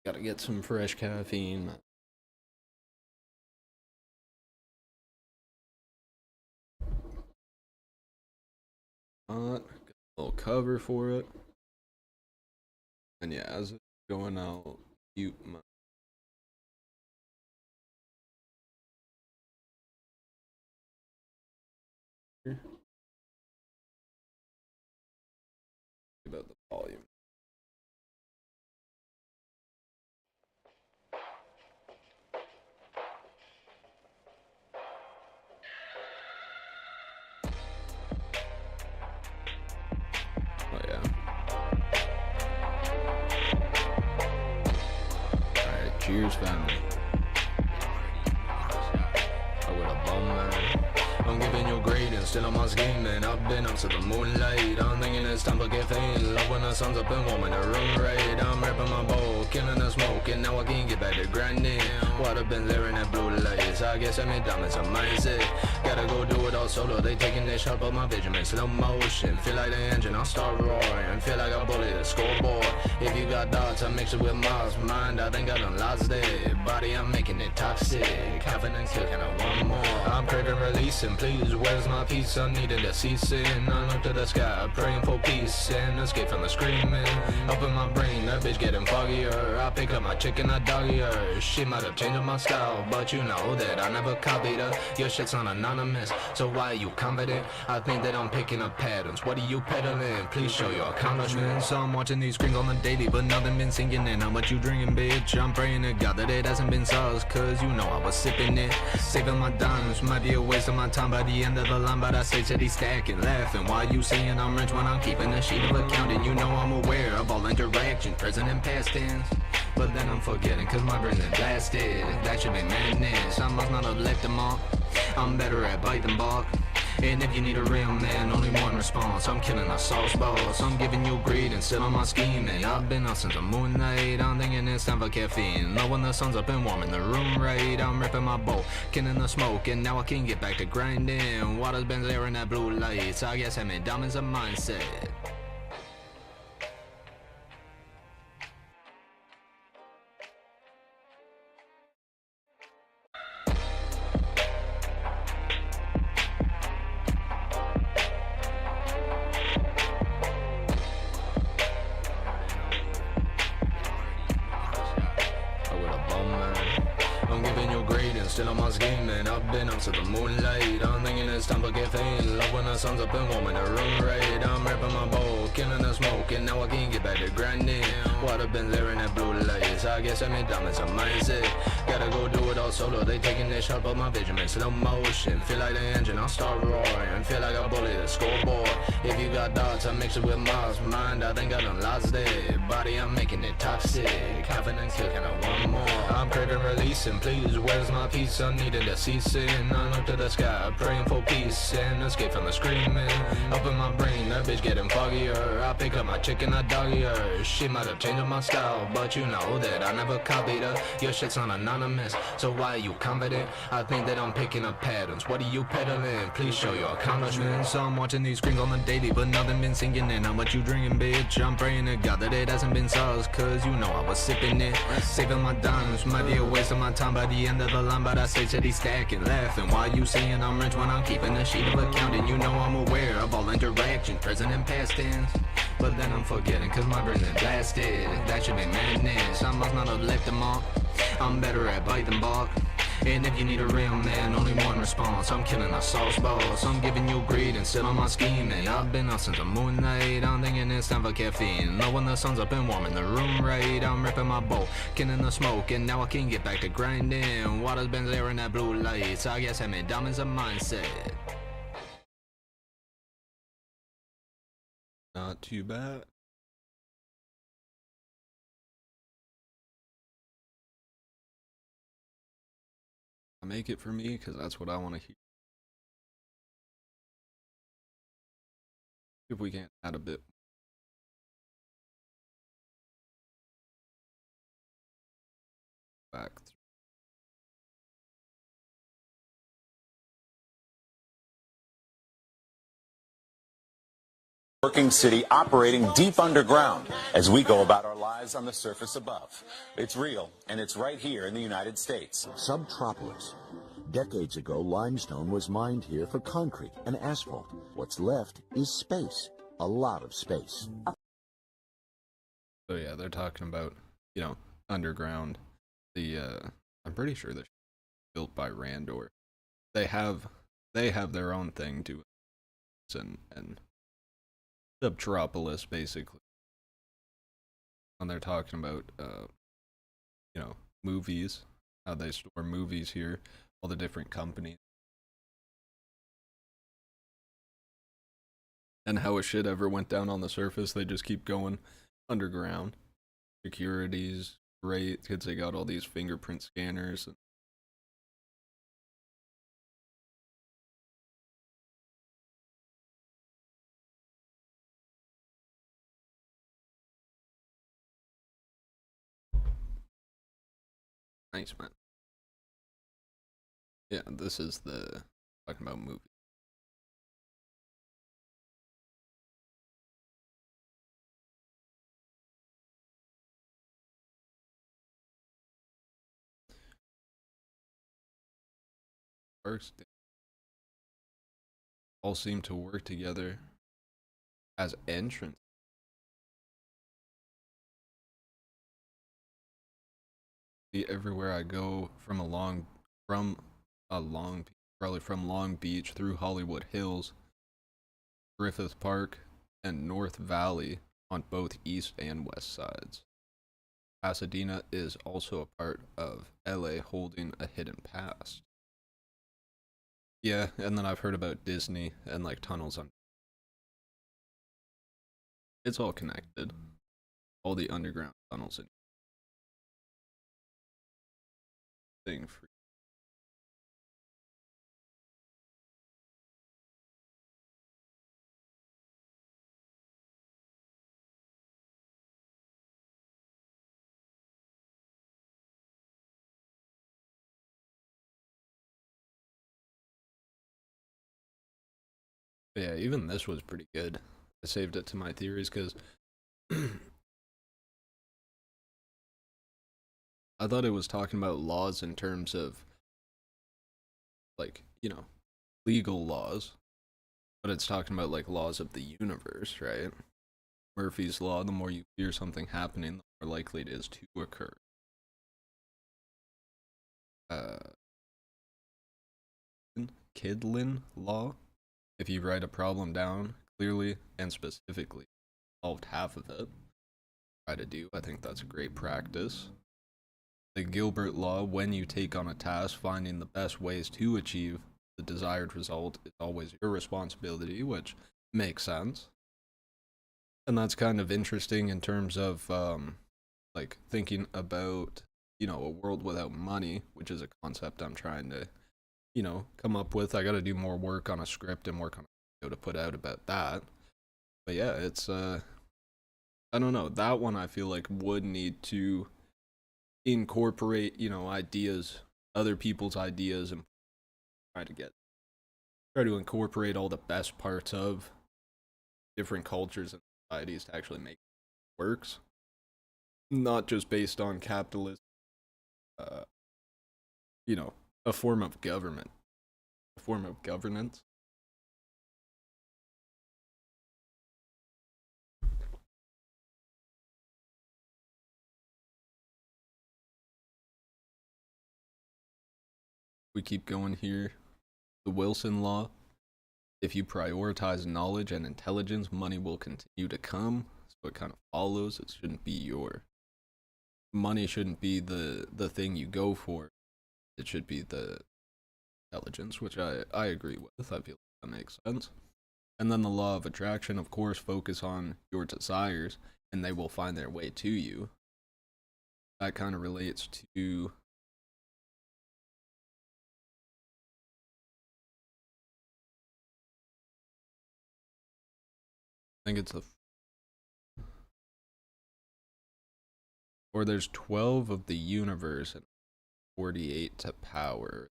Gotta get some fresh caffeine. little cover for it. And yeah, as it's going, I'll mute my. About the volume. Oh yeah. Alright, cheers family. I with a bum man. I'm giving you greetings, still on my scheming. I've been up to the moonlight. I'm thinking it's time for caffeine. Love when the sun's up and warm in the room right. I'm ripping my bowl, killing the smoke, and now I can get back to grinding. Water been there in that blue lights. I guess I made diamonds a mindset. Gotta go do it all solo. They taking their shot, but my vision makes slow motion. Feel like the engine, I'll start roaring. Feel like a bully, the scoreboard. If you got dots, I mix it with Mars. Mind, I think I done lost it. Body, I'm making it toxic. Confidence, kill, can I want more? I'm craving releasing. Please, where's my peace? I needed to cease it. I look to the sky, praying for peace and escape from the screaming. Up in my brain, that bitch getting foggier. I pick up my chicken, I doggy her. She might have changed my style, but you know that I never copied her. Your shit's not anonymous, so why are you confident? I think that I'm picking up patterns. What are you peddling? Please show your accomplishments. I'm watching these screens on the daily, but nothing been sinking in. How much you drinking, bitch? I'm praying to God that it hasn't been sauce, cause you know I was sipping it. Saving my dimes, might be a waste of my time by the end of the line, but I say steady stacking, laughing. Why you saying I'm rich when I'm keeping a sheet of accounting? You know I'm aware of all interactions, present and past tense. But then I'm forgetting, cause my brain is blasted. That should be madness. I must not have left them off. I'm better at biting bark. And if you need a real man, only one response. I'm killing a sauce boss. I'm giving you greed and still on my scheming. I've been up since the moonlight. I'm thinking it's time for caffeine. Love when the sun's up and warm in the room right. I'm ripping my bowl, killing the smoke, and now I can get back to grinding. Water's been there in that blue lights. I guess I made diamonds a mindset. Still on my scheming, I've been up to the moonlight. I'm thinking it's time for caffeine. Love when the sun's up and warm in the room right. I'm ripping my bowl, killing the smoke, and now I can get back to grinding. Water been there in that blue lights. I guess I made diamonds a mindset. Gotta go do it all solo. They taking their shot, but my vision makes slow motion. Feel like the engine, I'll start roaring. Feel like a bully, the scoreboard. If you got dots, I mix it with Mars. Mind, I think I done lost it. Body, I'm making it toxic. Confidence, kill, can I want more? I'm craving releasing. Please, where's my peace? I needed to cease it. I look to the sky, praying for peace and escape from the screaming. Up in my brain, that bitch getting foggier. I pick up my chicken, I doggy her. She might have changed my style, but you know that I never copied her. Your shit's not anonymous, so why are you confident? I think that I'm picking up patterns. What are you peddling? Please show your accomplishments. I'm watching these screens on the daily, but nothing been sinking in. How much you drinking, bitch? I'm praying to God that it hasn't been sauce, cause you know I was sipping it. Saving my dimes, might be a waste of my time by the end of the line, but I say steady stacking, laughing. Why you saying I'm rich when I'm keeping a sheet of accounting? You know I'm aware of all interactions, present and past tense. But then I'm forgetting, cause my brain is blasted. That should be madness. I must not have left them off. I'm better at biting bark. And if you need a real man, only one response. I'm killing a sauce boss. I'm giving you greed and still on my scheming. I've been up since the moonlight. I'm thinking it's time for caffeine. Love when the sun's up and warm in the room right. I'm ripping my bowl, killing the smoke, and now I can get back to grinding. Water's been there in that blue lights. I guess I made diamonds a mindset. Not too bad. Make it for me because that's what I want to hear. If we can add a bit back through. Working city operating deep underground as we go about our lives on the surface above. It's real, and it's right here in the United States. Subtropolis. Decades ago, limestone was mined here for concrete and asphalt. What's left is space. a lot of space. So yeah, they're talking about, you know, underground. The I'm pretty sure they're built by Randor. They have their own thing to it, and Subtropolis basically. And they're talking about you know, movies, how they store movies here, all the different companies. And how a shit ever went down on the surface, they just keep going underground. Security's great because they got all these fingerprint scanners. Nice, man. Yeah, this is the talking about movies. First, they all seem to work together as entrance. Everywhere I go, from probably from Long Beach through Hollywood Hills, Griffith Park, and North Valley on both east and west sides. Pasadena is also a part of LA holding a hidden past. Yeah, and then I've heard about Disney and like tunnels on. It's all connected. All the underground tunnels and thing free. But yeah, even this was pretty good. I saved it to my theories because I thought it was talking about laws in terms of, like, you know, legal laws, but it's talking about like laws of the universe, right? Murphy's law: the more you fear something happening, the more likely it is to occur. Uh, Kidlin law: if you write a problem down clearly and specifically, solved half of it. Try to do. I think that's a great practice. The Gilbert law: when you take on a task, finding the best ways to achieve the desired result is always your responsibility, which makes sense. And that's kind of interesting in terms of like thinking about, you know, a world without money, which is a concept I'm trying to, you know, come up with. I got to do more work on a script and work on a video to put out about that. But yeah, it's I don't know, that one I feel like would need to incorporate, you know, ideas, other people's ideas, and try to incorporate all the best parts of different cultures and societies to actually make it works, not just based on capitalism. uh you know, a form of government, a form of governance. We keep going here. The Wilson law: if you prioritize knowledge and intelligence, money will continue to come. So it kind of follows. It shouldn't be your money shouldn't be the thing you go for. It should be the intelligence, which I agree with. I feel like that makes sense. And then the law of attraction, of course, focus on your desires and they will find their way to you. That kind of relates to I think it's the or there's 12 of the universe and 48 to power.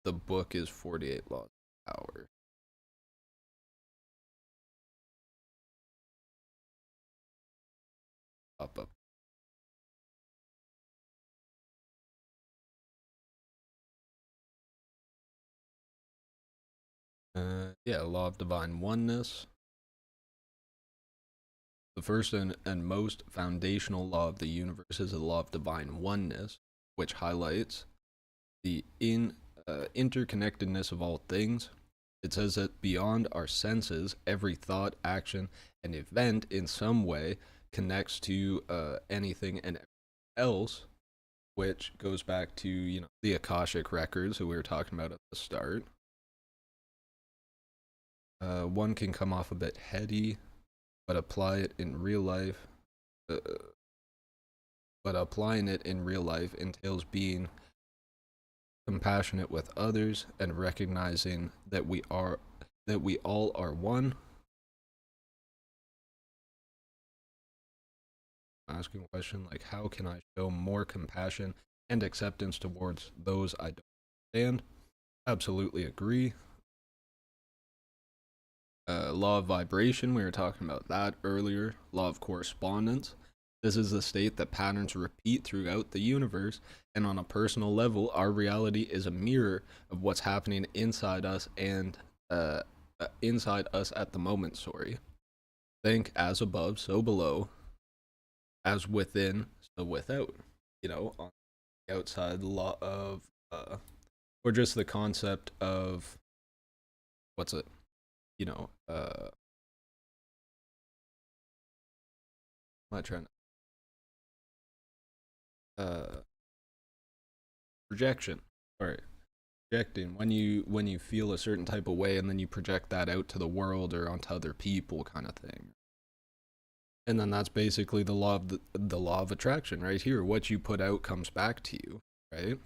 The book is 48 laws of power. Up. Yeah, law of divine oneness. The first and most foundational law of the universe is the law of divine oneness, which highlights the interconnectedness of all things. It says that beyond our senses, every thought, action, and event in some way connects to anything and everything else, which goes back to, you know, the Akashic records that we were talking about at the start. One can come off a bit heady, but apply it in real life. But applying it in real life entails being compassionate with others and recognizing that we all are one. Asking a question like, how can I show more compassion and acceptance towards those I don't understand? Absolutely agree. Law of vibration, we were talking about that earlier. Law of correspondence. This is the state that patterns repeat throughout the universe, and on a personal level, our reality is a mirror of what's happening inside us and inside us at the moment. Think as above, so below, as within, so without. You know, on the outside, the law of, or just the concept of, what's it? You know, am I trying to, projection. Sorry, projecting. When you feel a certain type of way, and then you project that out to the world or onto other people, kind of thing. And then that's basically the law of the law of attraction right here. What you put out comes back to you, right?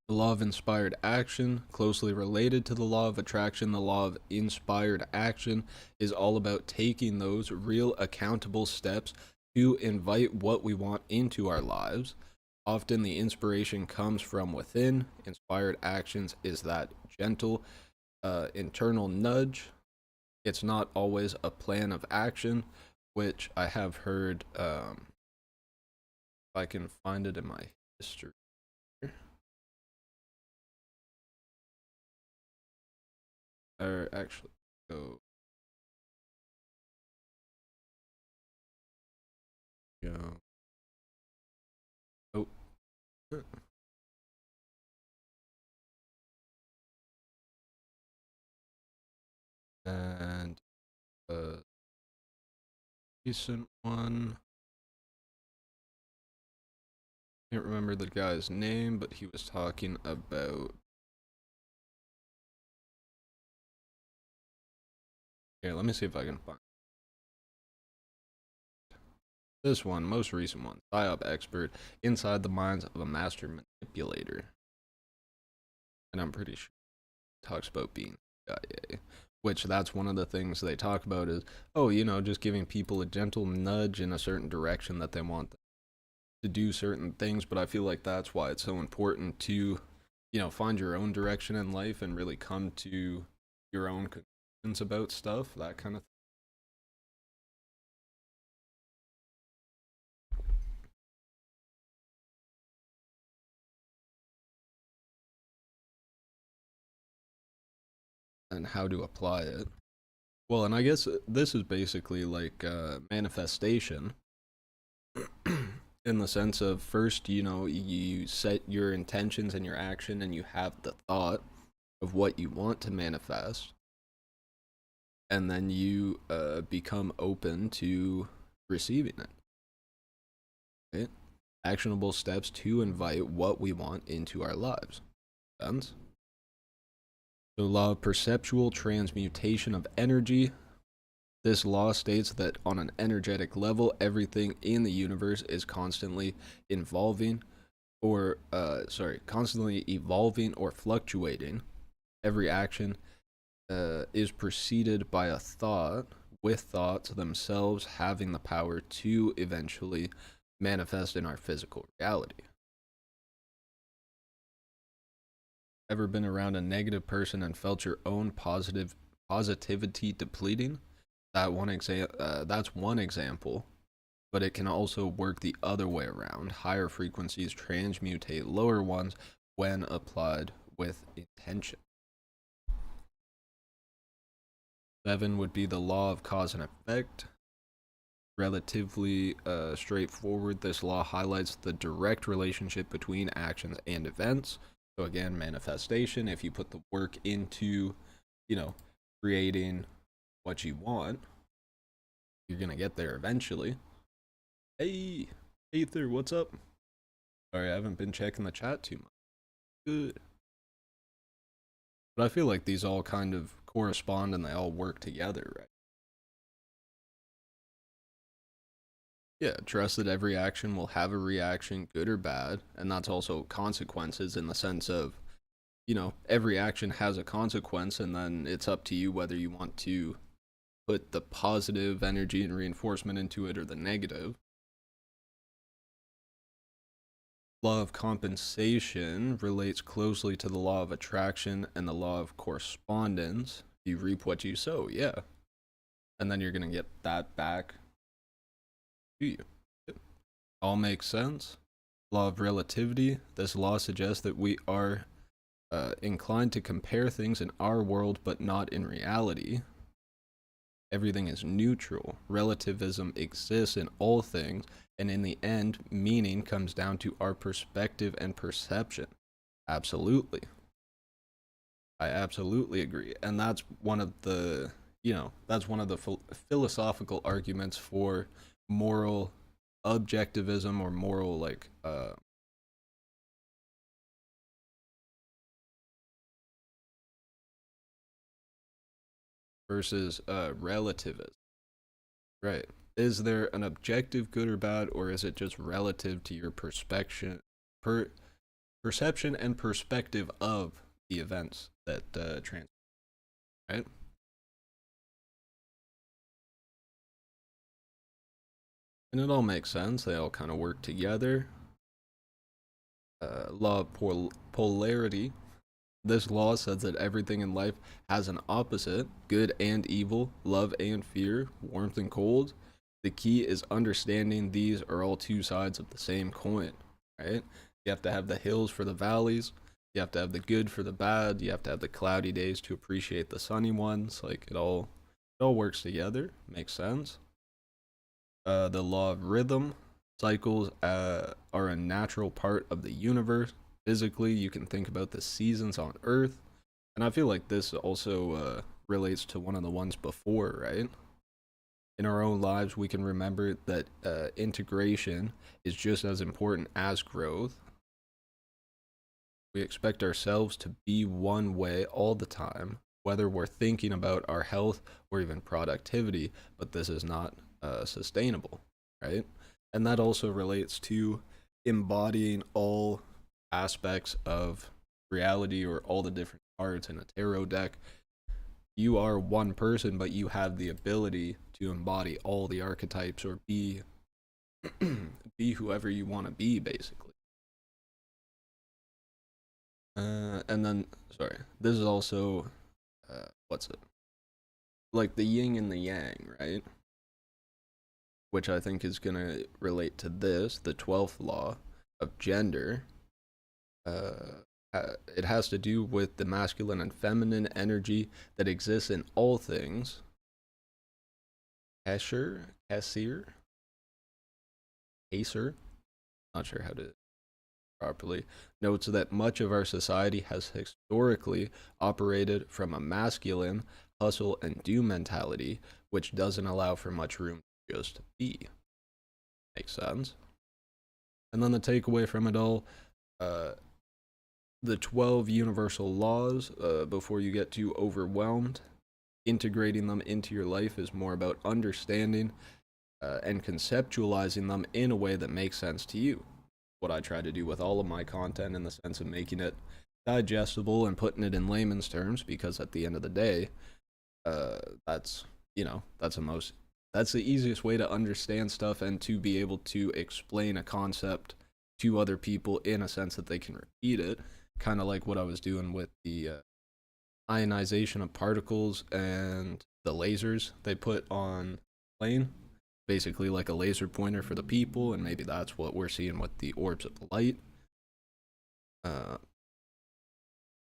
The law of inspired action, closely related to the law of attraction. The law of inspired action is all about taking those real accountable steps to invite what we want into our lives. Often the inspiration comes from within. Inspired actions is that gentle internal nudge. It's not always a plan of action, which I have heard, if I can find it in my history. Or actually, go. Go. Oh. And a recent one. Can't remember the guy's name, but he was talking about. Here, let me see if I can find this one, most recent one. PSYOP expert inside the minds of a master manipulator. And I'm pretty sure it talks about being CIA. Which that's one of the things they talk about is, oh, you know, just giving people a gentle nudge in a certain direction that they want to do certain things. But I feel like that's why it's so important to, you know, find your own direction in life and really come to your own conclusions about stuff, that kind of thing. And how to apply it. Well, and I guess this is basically like manifestation in the sense of, first, you know, you set your intentions and your action, and you have the thought of what you want to manifest, and then you become open to receiving it. Right? Actionable steps to invite what we want into our lives. Sense? The law of perceptual transmutation of energy. This law states that on an energetic level, everything in the universe is constantly evolving or fluctuating. Every action is preceded by a thought, with thoughts themselves having the power to eventually manifest in our physical reality. Ever been around a negative person and felt your own positivity depleting? That's one example, but it can also work the other way around. Higher frequencies transmutate lower ones when applied with intention. 7 would be the law of cause and effect. Relatively straightforward. This law highlights the direct relationship between actions and events. So again, manifestation, if you put the work into, creating what you want, you're gonna get there eventually. Hey, Aether, what's up? Sorry, I haven't been checking the chat too much. Good. But I feel like these all kind of correspond and they all work together, right? Yeah, trust that every action will have a reaction, good or bad, and that's also consequences in the sense of, every action has a consequence, and then it's up to you whether you want to put the positive energy and reinforcement into it or the negative. Law of compensation relates closely to the law of attraction and the law of correspondence. You reap what you sow, yeah. And then you're going to get that back to you. All makes sense. Law of relativity. This law suggests that we are inclined to compare things in our world, but not in reality. Everything is neutral. Relativism exists in all things, and in the end, meaning comes down to our perspective and perception. Absolutely. I absolutely agree. And that's one of the, philosophical arguments for moral objectivism or moral, versus relativism. Right. Is there an objective good or bad, or is it just relative to your perception and perspective of the events that transpire, right? And it all makes sense. They all kind of work together. Law of polarity. This law says that everything in life has an opposite, good and evil, love and fear, warmth and cold. The key is understanding these are all two sides of the same coin, right? You have to have the hills for the valleys. You have to have the good for the bad. You have to have the cloudy days to appreciate the sunny ones. Like it all works together. Makes sense. The law of rhythm. Cycles are a natural part of the universe. Physically, you can think about the seasons on Earth. And I feel like this also relates to one of the ones before, right? In our own lives, we can remember that integration is just as important as growth. We expect ourselves to be one way all the time, whether we're thinking about our health or even productivity, but this is not sustainable, right? And that also relates to embodying all aspects of reality or all the different cards in a tarot deck. You are one person, but you have the ability to embody all the archetypes or be whoever you want to be, basically. And then, sorry, this is also, what's it? Like the yin and the yang, right? Which I think is going to relate to this, the 12th law of gender. It has to do with the masculine and feminine energy that exists in all things. Kassir, not sure how to properly, notes that much of our society has historically operated from a masculine hustle and do mentality, which doesn't allow for much room to just be. Makes sense. And then the takeaway from it all, the 12 universal laws, before you get too overwhelmed, integrating them into your life is more about understanding and conceptualizing them in a way that makes sense to you. What I try to do with all of my content, in the sense of making it digestible and putting it in layman's terms, because at the end of the day, that's the easiest way to understand stuff and to be able to explain a concept to other people in a sense that they can repeat it. Kind of like what I was doing with the ionization of particles and the lasers they put on plane. Basically like a laser pointer for the people, and maybe that's what we're seeing with the orbs of light.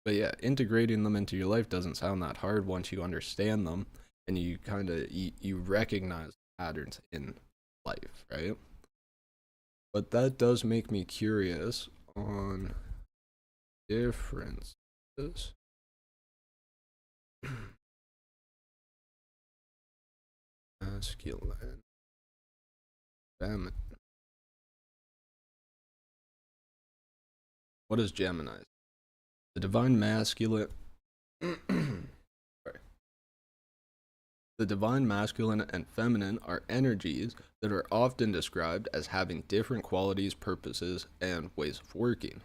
But yeah, integrating them into your life doesn't sound that hard once you understand them and you kind of you recognize patterns in life, right? But that does make me curious on differences. Masculine, feminine. What is Gemini? The divine masculine. Sorry. The divine masculine and feminine are energies that are often described as having different qualities, purposes, and ways of working.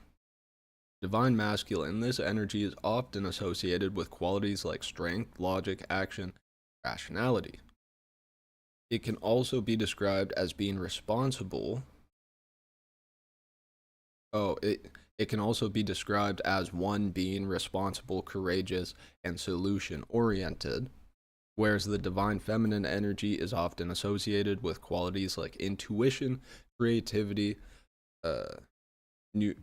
Divine masculine, this energy is often associated with qualities like strength, logic, action, rationality. It can also be described as being responsible. It can also be described as one being responsible, courageous, and solution oriented, whereas the divine feminine energy is often associated with qualities like intuition, creativity, new,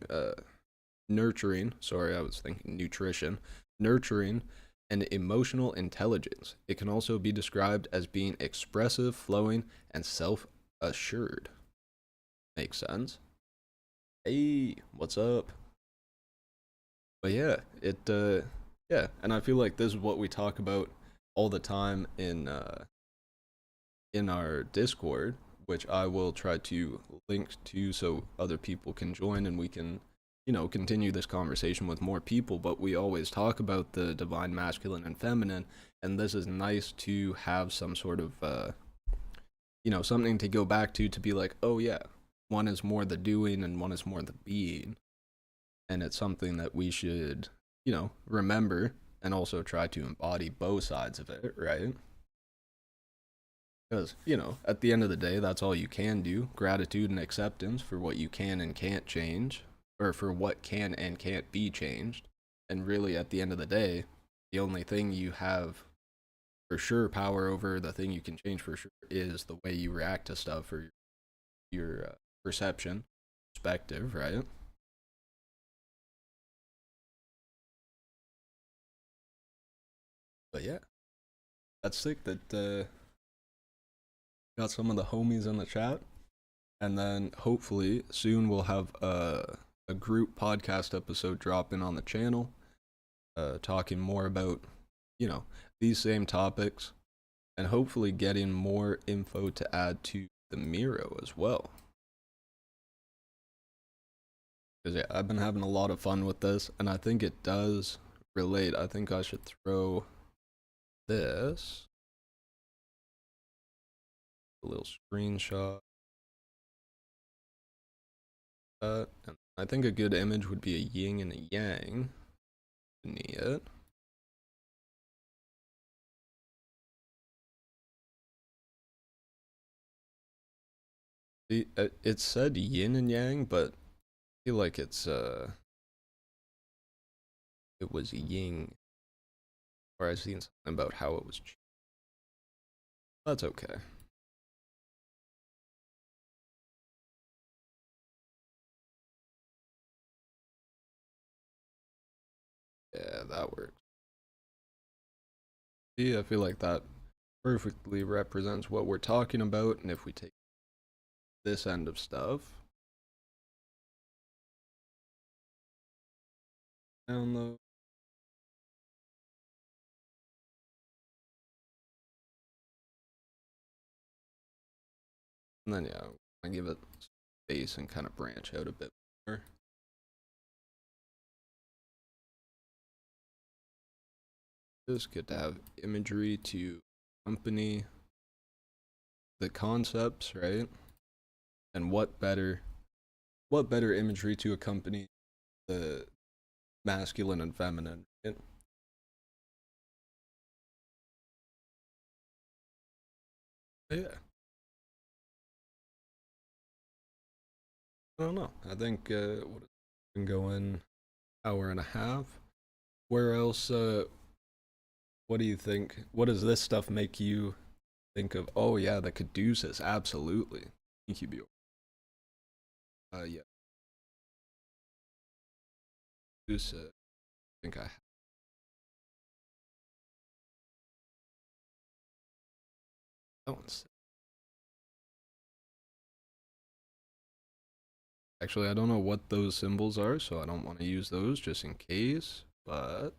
nurturing, sorry, I was thinking nutrition, nurturing, and emotional intelligence. It can also be described as being expressive, flowing, and self-assured. Makes sense? Hey, what's up? But yeah, yeah, and I feel like this is what we talk about all the time in our Discord, which I will try to link to so other people can join and we can, continue this conversation with more people. But we always talk about the divine masculine and feminine, and this is nice to have some sort of, something to go back to be like, oh yeah, one is more the doing and one is more the being. And it's something that we should, remember and also try to embody both sides of it, right? Because, at the end of the day, that's all you can do. Gratitude and acceptance for what you can and can't change, or for what can and can't be changed. And really, at the end of the day, the only thing you have for sure power over, the thing you can change for sure, is the way you react to stuff or your perception, perspective, right? But yeah, that's sick that got some of the homies in the chat. And then hopefully soon we'll have a group podcast episode dropping on the channel, talking more about, these same topics, and hopefully getting more info to add to the Miro as well. Because yeah, I've been having a lot of fun with this, and I think it does relate. I think I should throw this, a little screenshot. And I think a good image would be a yin and a yang. Beneath it. It said yin and yang, but I feel like it was yin, or I seen something about how it was. That's okay. Yeah, that works. See, I feel like that perfectly represents what we're talking about, and if we take this end of stuff, download. And then yeah, I give it space and kind of branch out a bit more. It's good to have imagery to accompany the concepts, right? And what better imagery to accompany the masculine and feminine, right? Yeah. I don't know. I think what been going hour and a half. Where else? What do you think? What does this stuff make you think of? Oh yeah, the Caduceus, absolutely. Thank you, Bjorn. Yeah. Caduceus. think I that one's actually, I don't know what those symbols are, so I don't want to use those just in case, but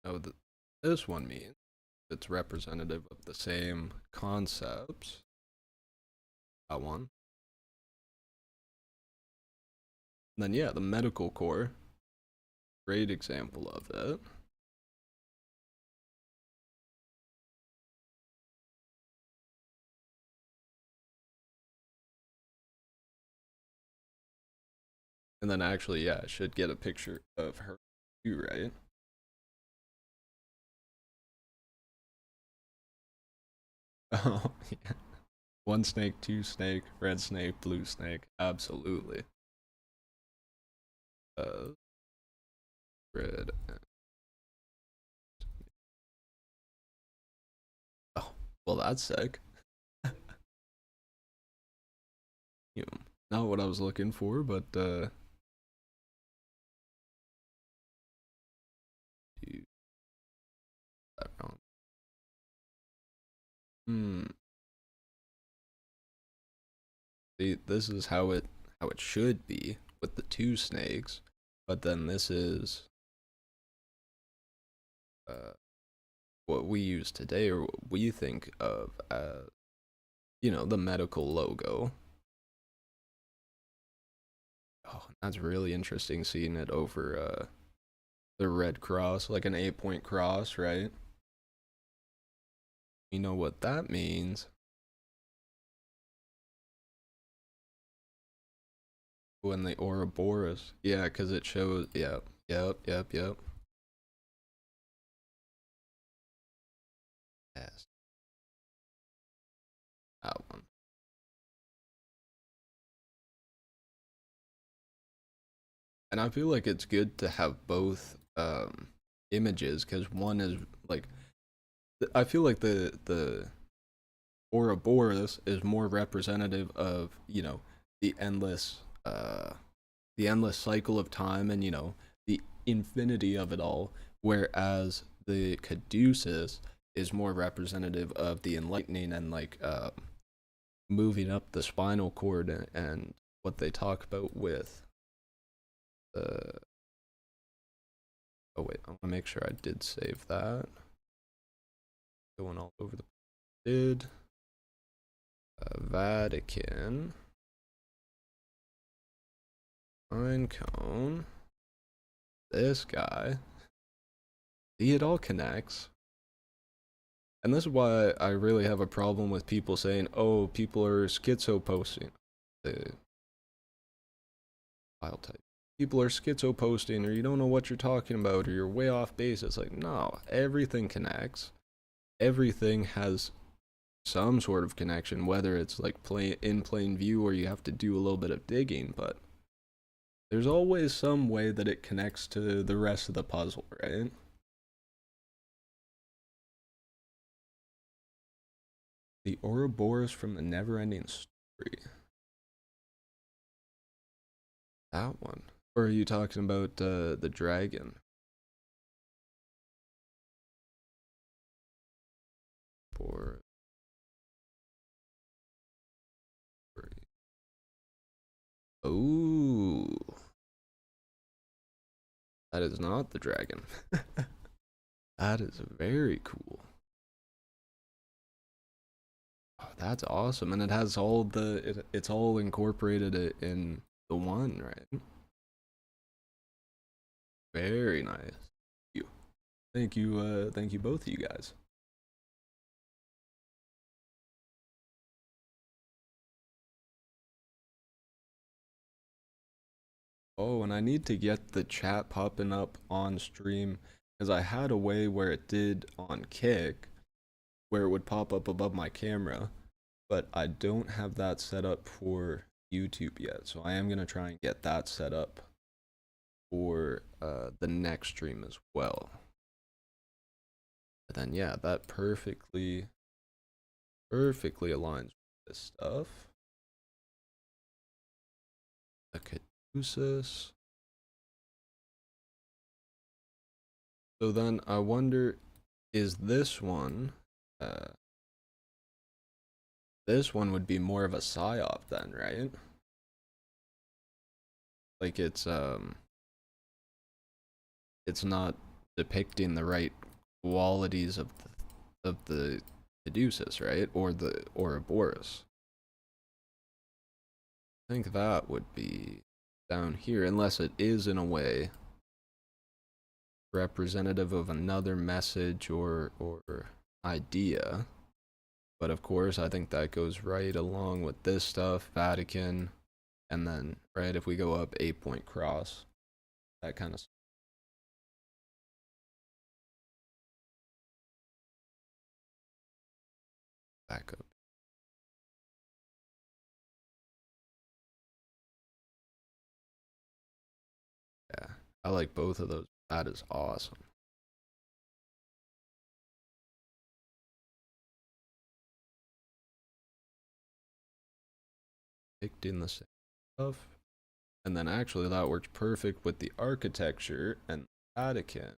know that this one means it's representative of the same concepts. That one. And then yeah, the medical core, great example of it. And then actually, yeah, I should get a picture of her too, right? Oh, yeah. One snake, two snake, red snake, blue snake. Absolutely. Red. Oh, well, that's sick. You know, not what I was looking for, but that wrong. See, this is how it should be with the two snakes, but then this is what we use today, or what we think of as, you know, the medical logo. Oh, that's really interesting seeing it over the red cross, like an 8-point cross, right? You know what that means? When the Ouroboros, yeah, because it shows, yep. Yes, that one. And I feel like it's good to have both images, because one is like, I feel like the Ouroboros is more representative of, you know, the endless cycle of time, and, you know, the infinity of it all, whereas the Caduceus is more representative of the enlightening and, like, moving up the spinal cord, and what they talk about with oh wait, I want to make sure I did save that. Going all over the did Vatican pine cone. This guy. See, it all connects. And this is why I really have a problem with people saying, oh, people are schizo posting. The file type. People are schizo posting, or you don't know what you're talking about, or you're way off base. It's like, no, everything connects. Everything has some sort of connection, whether it's like in plain view or you have to do a little bit of digging, but there's always some way that it connects to the rest of the puzzle, right? The Ouroboros from the Never-Ending Story. That one. Or are you talking about the dragon? Or oh, that is not the dragon. That is very cool. Oh, that's awesome, and it has all the it's all incorporated in the one, right? Very nice. Thank you both of you guys. Oh, and I need to get the chat popping up on stream, because I had a way where it did on Kick, where it would pop up above my camera, but I don't have that set up for YouTube yet. So I am gonna try and get that set up for the next stream as well. But then yeah, that perfectly aligns with this stuff. The Caduceus. So then I wonder, is this one, this one would be more of a psyop then, right? Like it's not depicting the right qualities of the Caduceus, right? Or the Ouroboros. I think that would be down here, unless it is in a way representative of another message or idea. But of course, I think that goes right along with this stuff, Vatican, and then right if we go up 8-point cross, that kind of stuff. Back up. Yeah, I like both of those. That is awesome. Picked in the same stuff. And then actually that works perfect with the architecture and Vatican.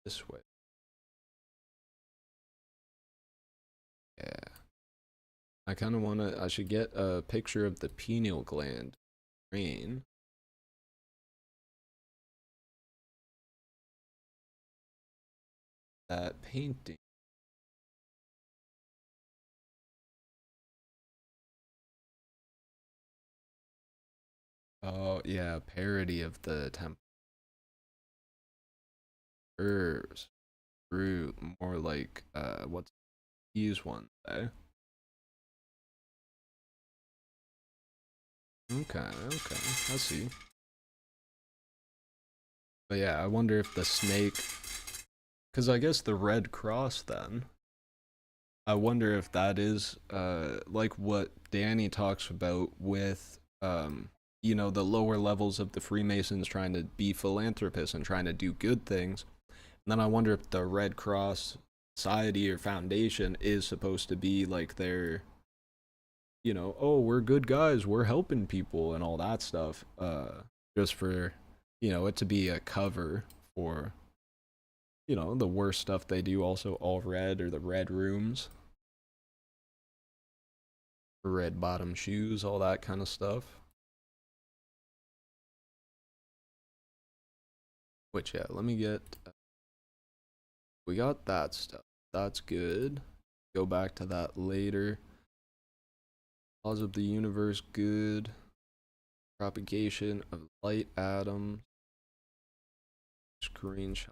This way. Yeah. I kind of want to, I should get a picture of the pineal gland brain. That painting. Oh, yeah, parody of the temple. Curves. Through more like, what's these ones, eh? Okay, okay, I see. But yeah, I wonder if the snake, because I guess the Red Cross then, I wonder if that is like what Danny talks about with you know, the lower levels of the Freemasons trying to be philanthropists and trying to do good things. And then I wonder if the Red Cross Society or Foundation is supposed to be like their, you know, oh, we're good guys, we're helping people and all that stuff, just for, you know, it to be a cover for, you know, the worst stuff they do, also all red or the red rooms, red bottom shoes, all that kind of stuff. Which, yeah, let me get, we got that stuff, that's good. Go back to that later. Laws of the universe, good. Propagation of light atoms. Screenshot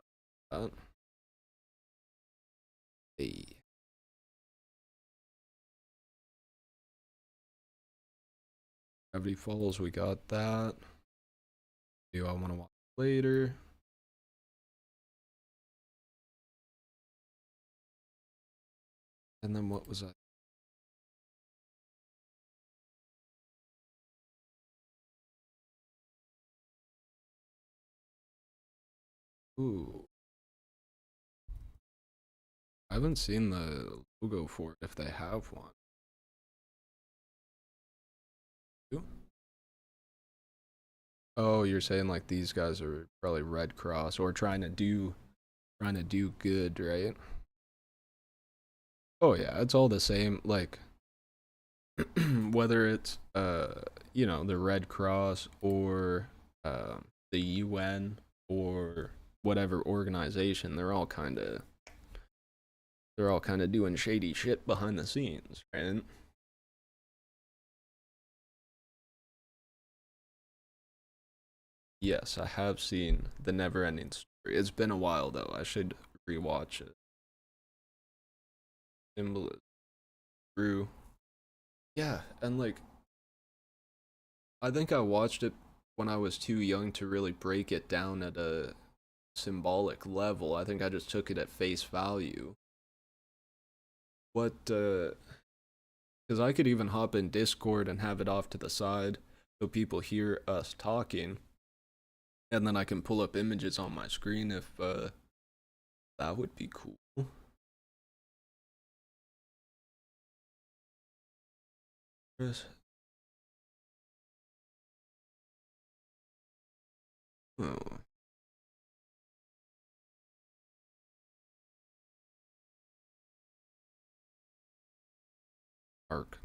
that. Hey. Gravity Falls, we got that. Do I want to watch later? And then what was that? Ooh. I haven't seen the logo for it if they have one. Ooh. Oh, you're saying like these guys are probably Red Cross or trying to do good, right? Oh yeah, it's all the same, like whether it's you know, the Red Cross or the UN or whatever organization, they're all kind of doing shady shit behind the scenes, right? Yes, I have seen The Neverending Story. It's been a while though. I should rewatch it. Symbolism. True. Yeah, and like I think I watched it when I was too young to really break it down at a symbolic level. I think I just took it at face value. What because I could even hop in Discord and have it off to the side so people hear us talking, and then I can pull up images on my screen if that would be cool. Yes. Oh. Arc.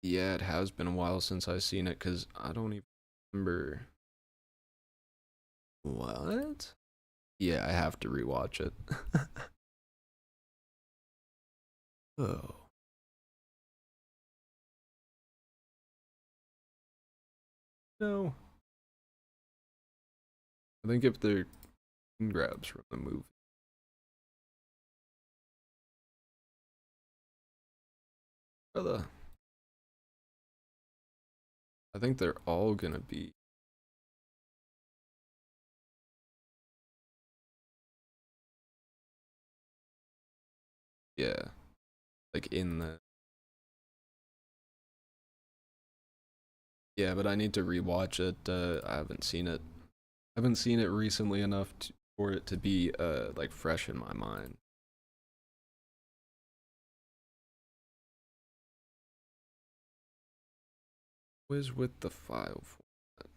Yeah, it has been a while since I've seen it because I don't even remember. What? Yeah, I have to rewatch it. Oh. No. I think if they're grabs from the movie. Brother. I think they're all gonna be. Yeah. Like in the. Yeah, but I need to rewatch it. I haven't seen it. I haven't seen it recently enough for it to be like fresh in my mind. What is with the file format?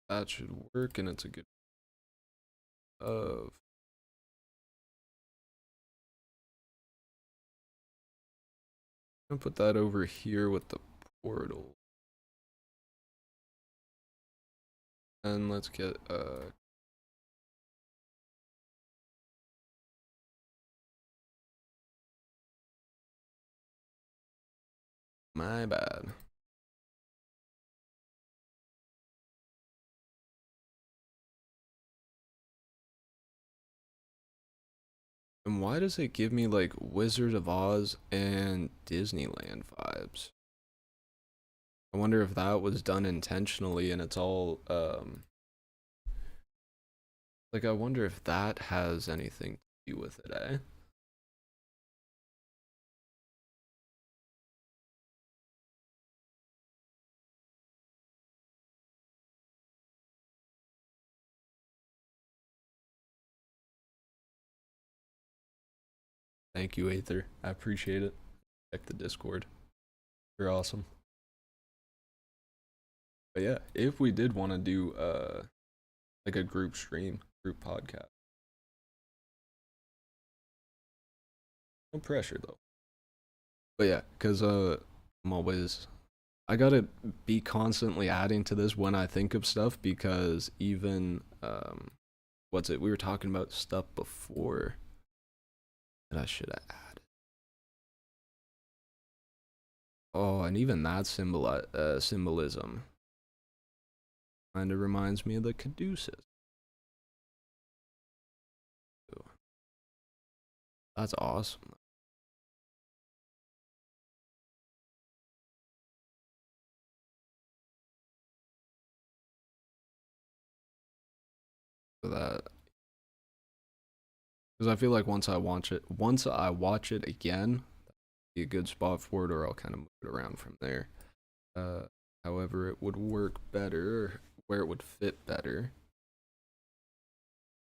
That should work, and it's a good of. I'm gonna put that over here with the portal. And let's get my bad. And why does it give me like Wizard of Oz and Disneyland vibes? I wonder if that was done intentionally and it's all like I wonder if that has anything to do with it, eh? Thank you, Aether. I appreciate it. Check the Discord. You're awesome. But yeah, if we did want to do like a group stream, group podcast. No pressure though. But yeah, cuz I'm always I gotta be constantly adding to this when I think of stuff because even what's it? We were talking about stuff before that I should have added. Oh, and even that symbolism kind of reminds me of the caduceus. That's awesome. For that, because I feel like once I watch it again, be a good spot for it, or I'll kind of move it around from there. However, it would work better, where it would fit better.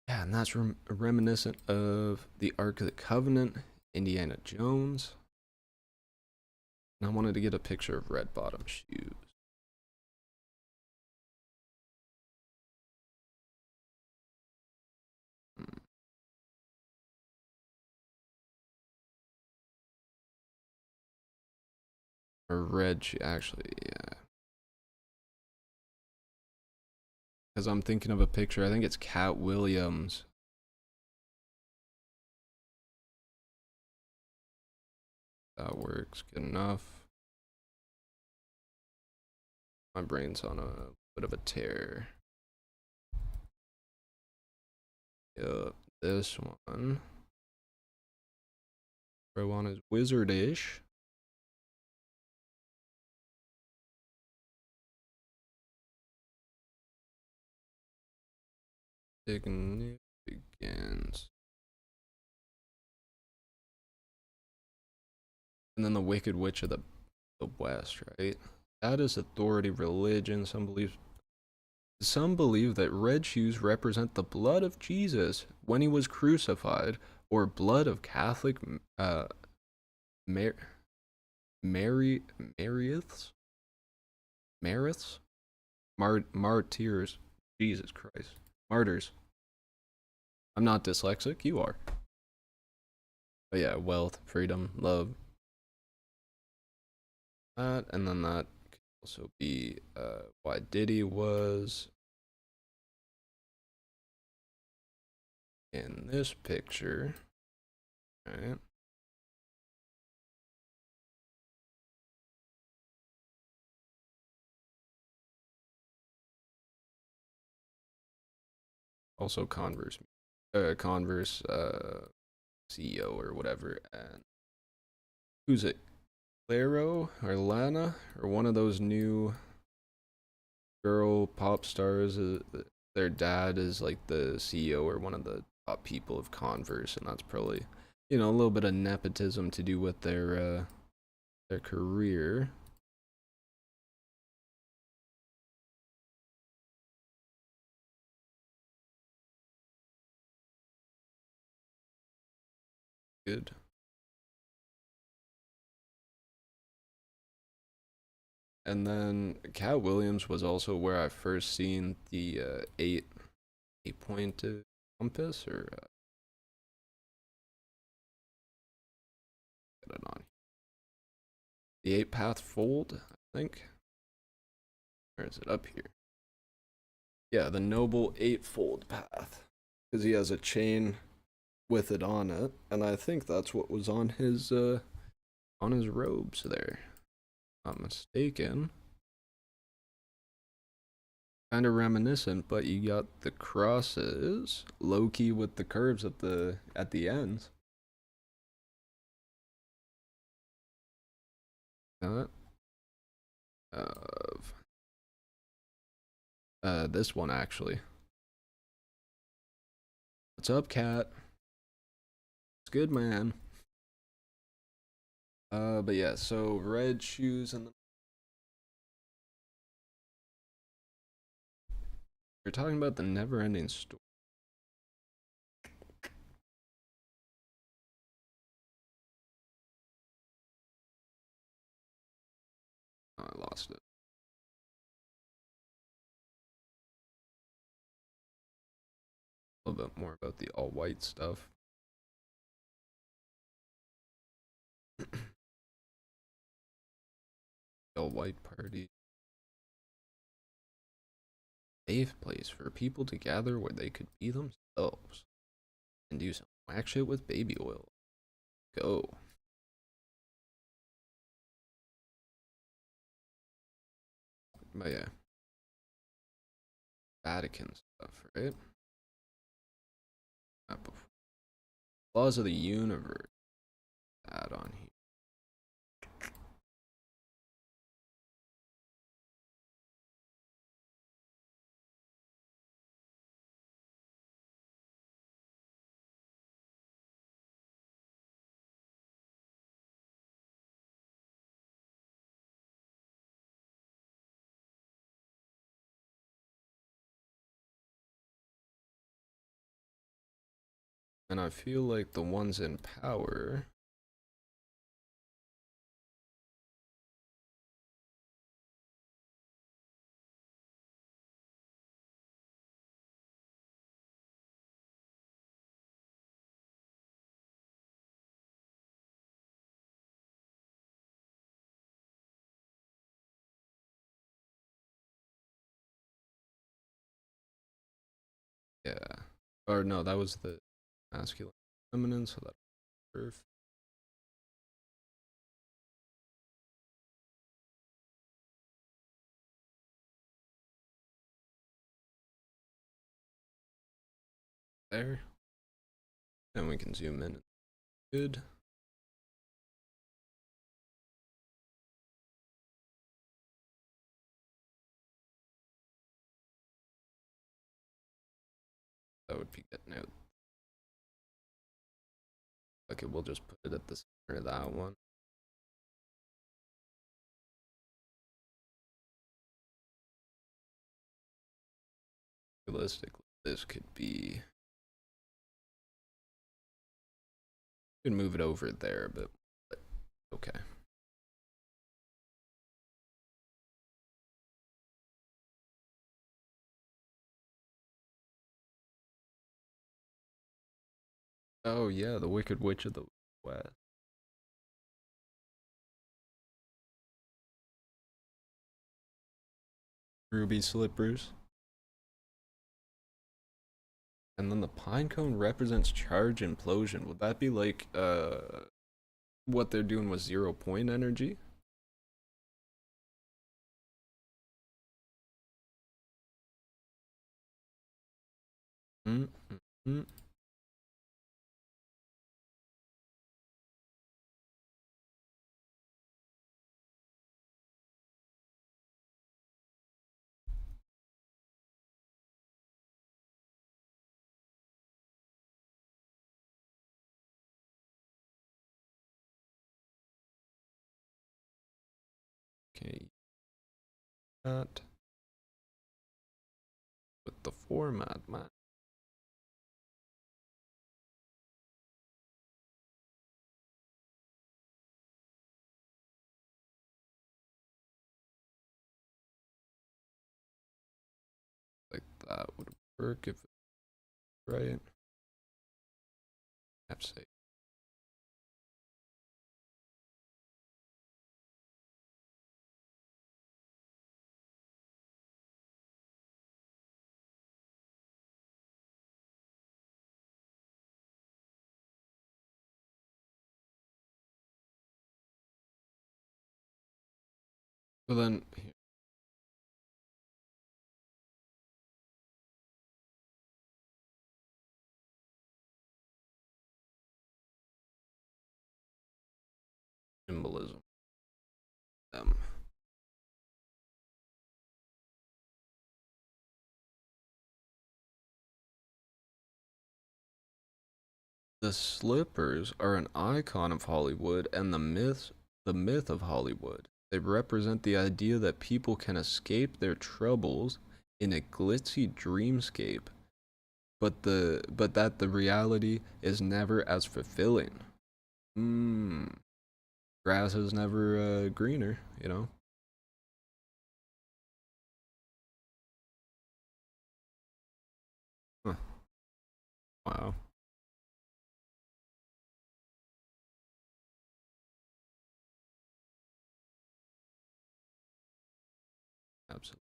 Yeah, and that's reminiscent of the Ark of the Covenant, Indiana Jones. And I wanted to get a picture of red bottom shoes. Or red shoe, actually, yeah. Because I'm thinking of a picture, I think it's Cat Williams. That works, good enough. My brain's on a bit of a tear. Yup, this one. Pro on is wizardish. Significance. And then the Wicked Witch of the West, right? That is authority, religion. Some believe that red shoes represent the blood of Jesus when he was crucified, or blood of Catholic Mar Mary Mariths? Mariths? Martyrs. Jesus Christ. Martyrs. I'm not dyslexic, you are. But yeah, wealth, freedom, love. That, and then that could also be why Diddy was in this picture. Right. Also Converse CEO or whatever, and who's it? Claro or Lana or one of those new girl pop stars. Their dad is like the CEO or one of the top people of Converse, and that's probably, you know, a little bit of nepotism to do with their career. Good. And then Cat Williams was also where I first seen the eight pointed compass, or get it on the 8-path fold, I think. Where is it? Up here. Yeah, the noble eightfold path, because he has a chain with it on it, and I think that's what was on his robes there. Not mistaken. Kind of reminiscent, but you got the crosses, low key with the curves at the ends. That of this one actually. What's up, cat? It's good, man. But yeah, so red shoes and we're talking about the never-ending story. Oh, I lost it. A little bit more about the all-white stuff. All-white party. Safe place for people to gather where they could be themselves and do some whack shit with baby oil. Go. But yeah. Vatican stuff, right? Not before. Laws of the universe. Add on here. And I feel like the ones in power. Yeah. Or no, that was the masculine feminine, so that's perfect. There. And we can zoom in. Good. That would be getting out. Okay, we'll just put it at the center of that one. Realistically, this could be. You can move it over there, but Okay. Oh yeah, the Wicked Witch of the West. Ruby slippers. And then the pine cone represents charge implosion. Would that be like what they're doing with 0 point energy? Mm -hmm. Mm. Okay, that with the format, man. Like that would work if it's right. Have to say. So then, here, symbolism. The slippers are an icon of Hollywood and the myth of Hollywood. They represent the idea that people can escape their troubles in a glitzy dreamscape, but that the reality is never as fulfilling. Hmm. Grass is never greener, you know. Huh. Wow. Absolutely.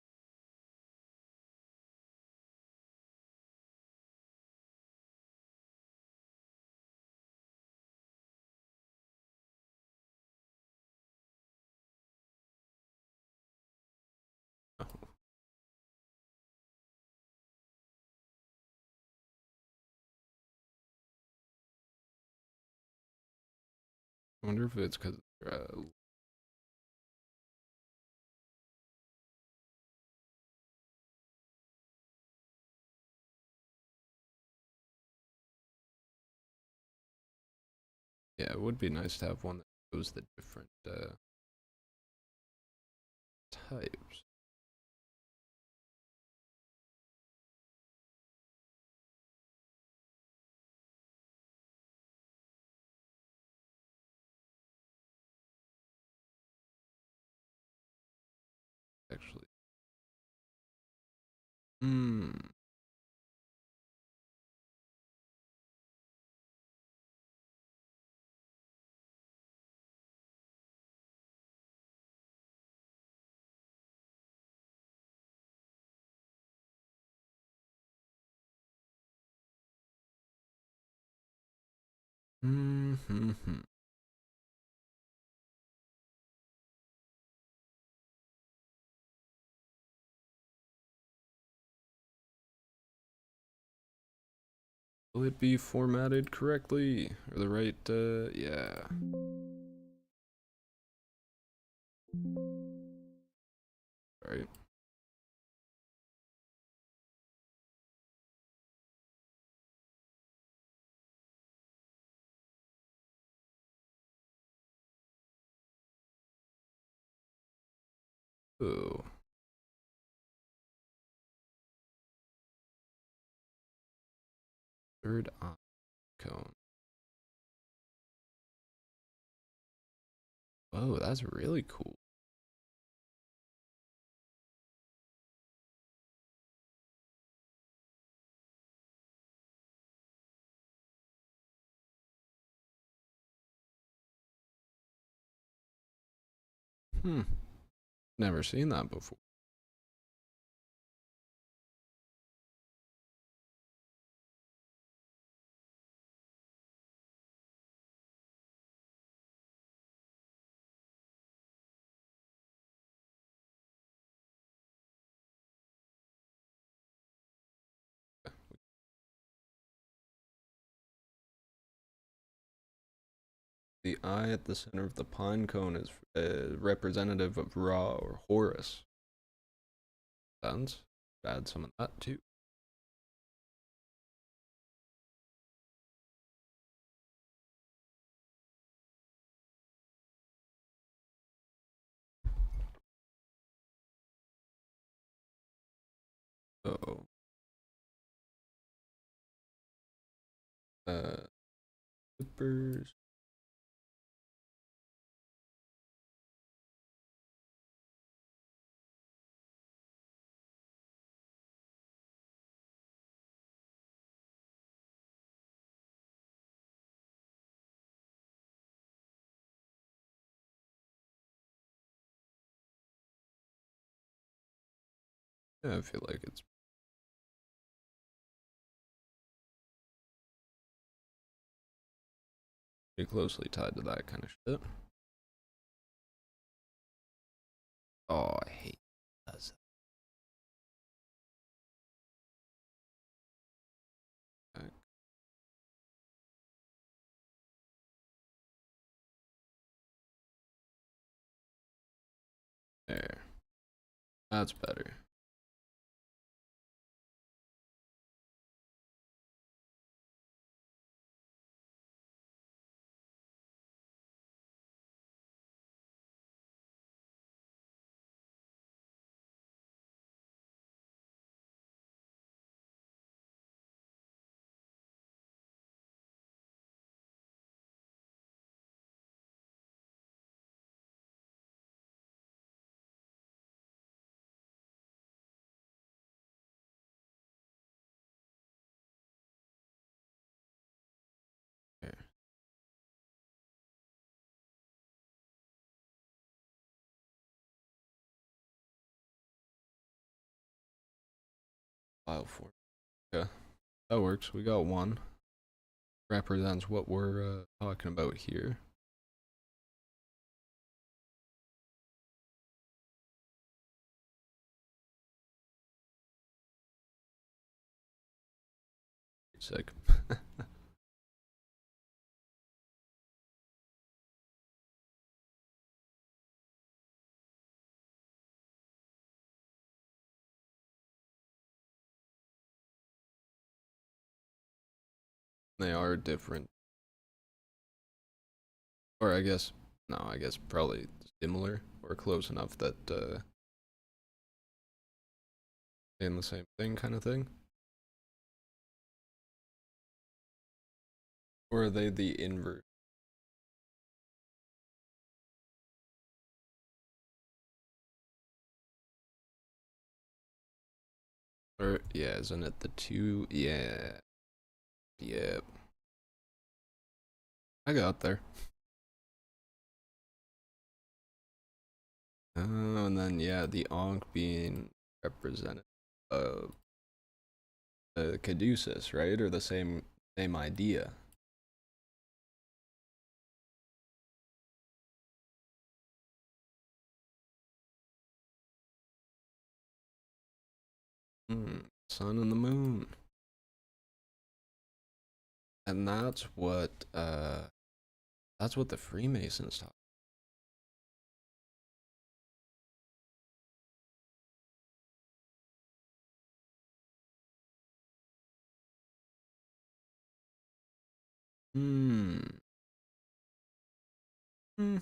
I wonder if it's because yeah, it would be nice to have one that shows the different types. Actually. Hmm. Mm-hmm. Will it be formatted correctly? Or the right, yeah. Right. Ooh. Third icon. Oh, that's really cool. Never seen that before. The eye at the center of the pine cone is representative of Ra or Horus. Sounds. Add some of that too. So, supers. Yeah, I feel like it's pretty closely tied to that kind of shit. Oh, I hate that. There. That's better. There. File form. Yeah, that works. We got one. Represents what we're talking about here. Sick. They are different. Or I guess, no, I guess probably similar or close enough that in the same thing kind of thing. Or are they the inverse? Or yeah, isn't it the two? Yeah. Yep. I got there. Oh, and then yeah, the Ankh being represented of the Caduceus, right? Or the same idea. Sun and the moon. And that's what the Freemasons talk. Hmm. Hmm.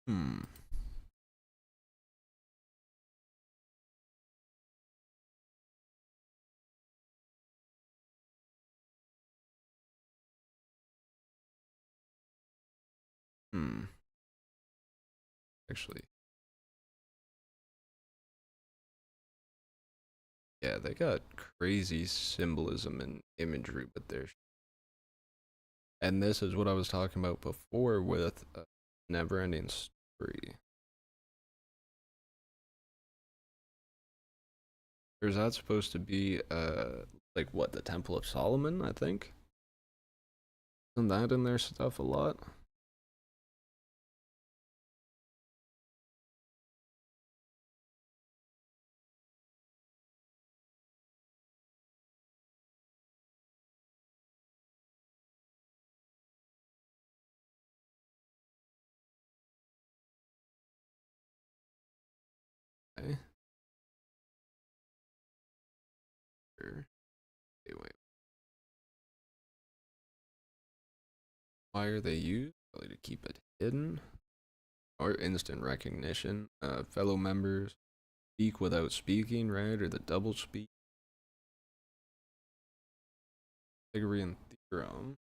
Hmm. Hmm. Actually, yeah, they got crazy symbolism and imagery with their. And this is what I was talking about before with Never Ending Story. Or is that supposed to be like what, the Temple of Solomon, I think? Isn't that in their stuff a lot? Okay. Sure. Okay, wait. Why are they used? Probably to keep it hidden. Or instant recognition. Fellow members speak without speaking, right? Or the double speak. Pythagorean theorem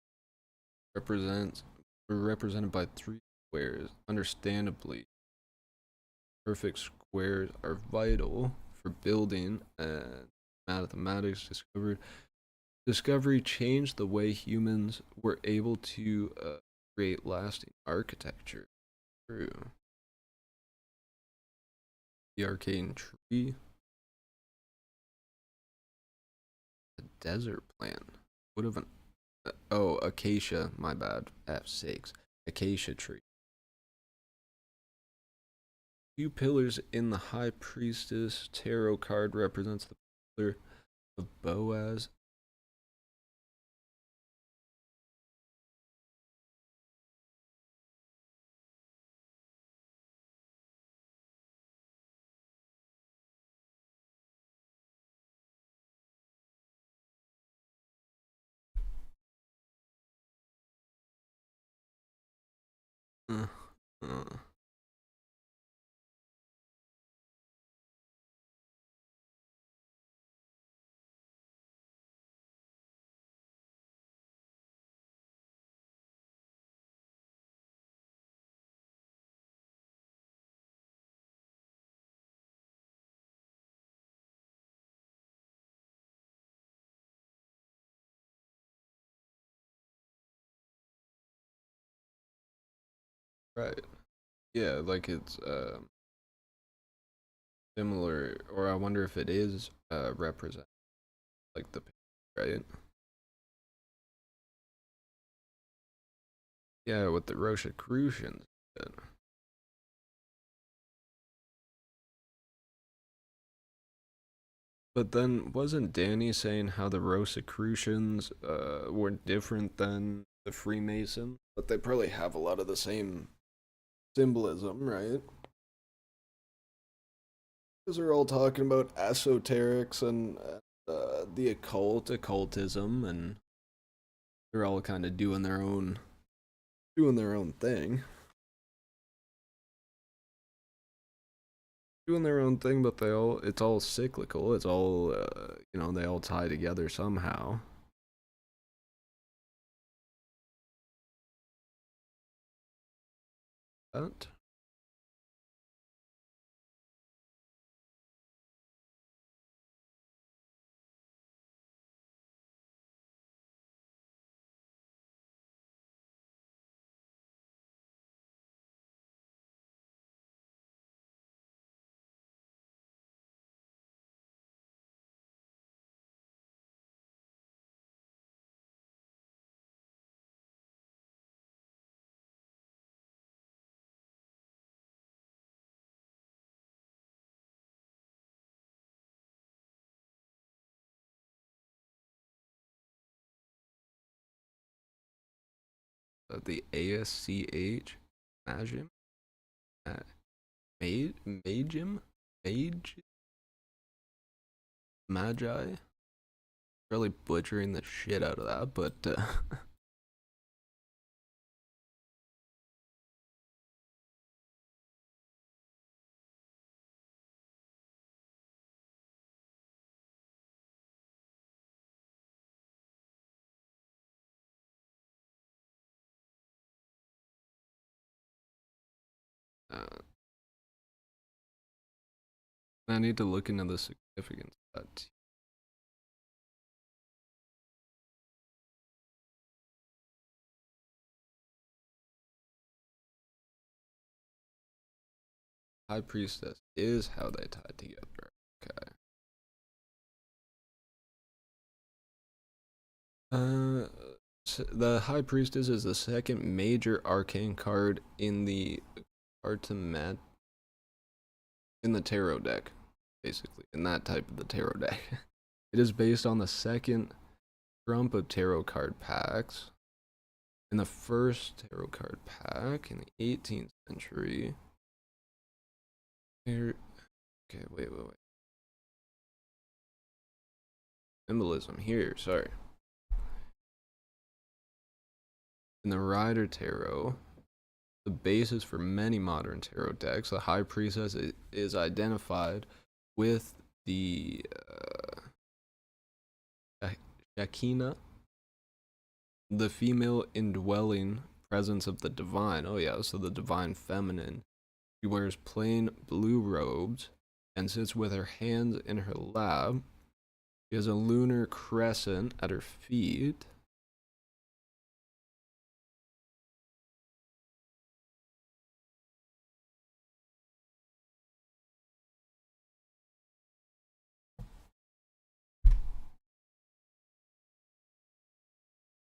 represented by three squares. Understandably, perfect squares are vital for building, and mathematics discovery changed the way humans were able to create lasting architecture. True. The arcane tree, the desert plant. Would have an oh, acacia. My bad. F6. Acacia tree. Few pillars in the High Priestess tarot card represents the pillar of Boaz. Uh, uh. Right. Yeah, like it's similar, or I wonder if it is represent like the right. Yeah, with the Rosicrucians. But then wasn't Danny saying how the Rosicrucians were different than the Freemasons? But they probably have a lot of the same symbolism, right? Because they're all talking about esoterics and the occult, occultism, and they're all kind of doing their own thing. Doing their own thing, but it's all cyclical. It's all they all tie together somehow. That the ASCH, Magim, Magim, Mage, Magi. Really butchering the shit out of that, but I need to look into the significance of that. High Priestess is how they tied together. Okay. The High Priestess is the second major arcane card in the in the tarot deck, basically, in that type of the tarot deck. It is based on the second trump of tarot card packs. In the first tarot card pack in the 18th century. Here, okay, wait. Symbolism here, sorry. In the Rider Tarot, the basis for many modern tarot decks, the High Priestess is identified with the Shekinah, the female indwelling presence of the divine. Oh yeah, so the divine feminine. She wears plain blue robes and sits with her hands in her lap. She has a lunar crescent at her feet.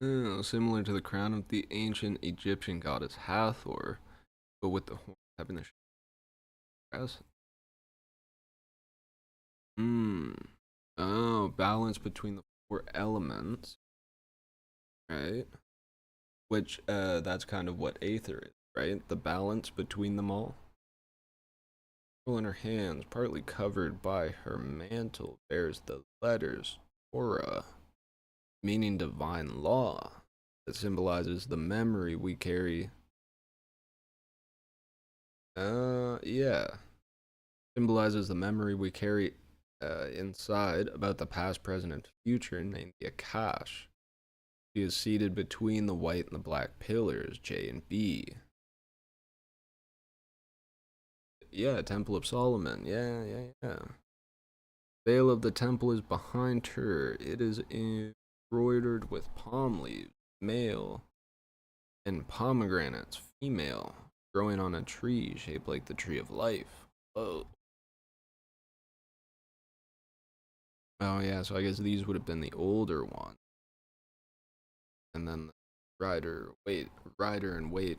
Oh, similar to the crown of the ancient Egyptian goddess Hathor, but with the horn having the crescent. Oh, balance between the four elements, right? Which, that's kind of what Aether is, right? The balance between them all. In her hands, partly covered by her mantle, bears the letters Torah, meaning divine law. That symbolizes the memory we carry. Yeah. Symbolizes the memory we carry inside about the past, present, and future, named the Akash. She is seated between the white and the black pillars, J and B. Yeah, Temple of Solomon. Yeah. Veil of the temple is behind her. It is embroidered with palm leaves, male, and pomegranates, female, growing on a tree shaped like the tree of life. Oh. Oh yeah, so I guess these would have been the older ones. And then the rider and wait.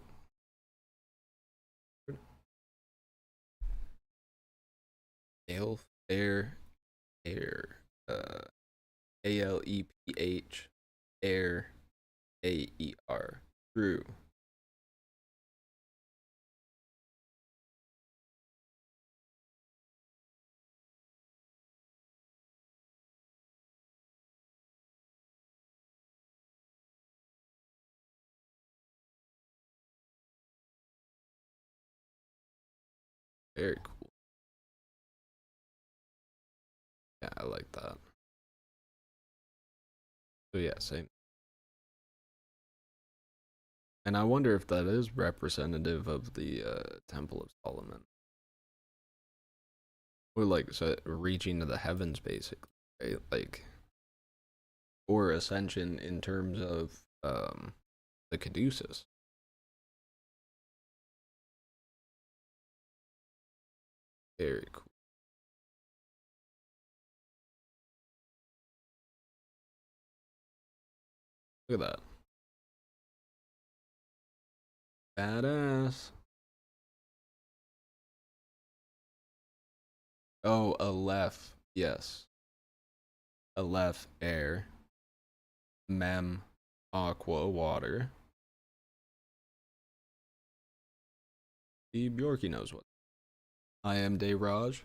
Elf, air, Aleph, air, Aer, true. Very cool. Yeah, I like that. So yeah, same. And I wonder if that is representative of the Temple of Solomon. Or like so reaching to the heavens basically, right? Like or ascension in terms of the caduceus. Very cool. Look at that. Badass. Oh, Aleph. Yes. Aleph, air. Mem, aqua, water. The Bjorky knows what. I am Dayraj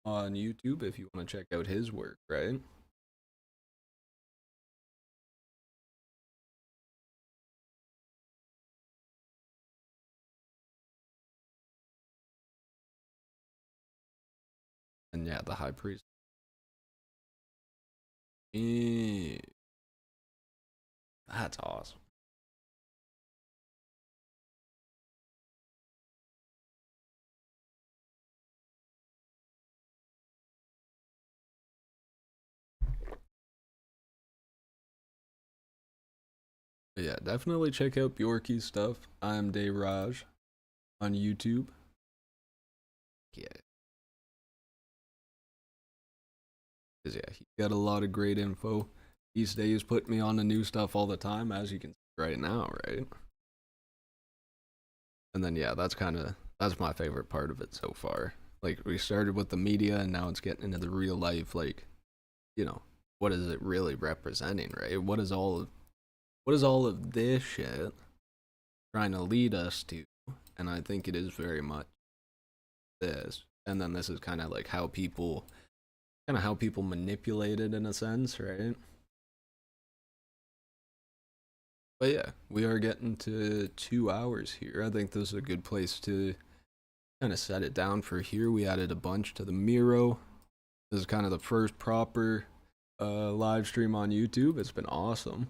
on YouTube if you want to check out his work, right? And yeah, the High Priest. That's awesome. But yeah, definitely check out Bjorky's stuff. I am Dayraj on YouTube. Yeah. Cause yeah, he got a lot of great info. He stays putting me on the new stuff all the time, as you can see right now, right? And then yeah, that's my favorite part of it so far. Like we started with the media and now it's getting into the real life, like, you know, what is it really representing, right? What is all of this shit trying to lead us to? And I think it is very much this. And then this is kind of like how people manipulate it in a sense, right? But yeah, we are getting to 2 hours here. I think this is a good place to kind of set it down for here. We added a bunch to the Miro. This is kind of the first proper live stream on YouTube. It's been awesome.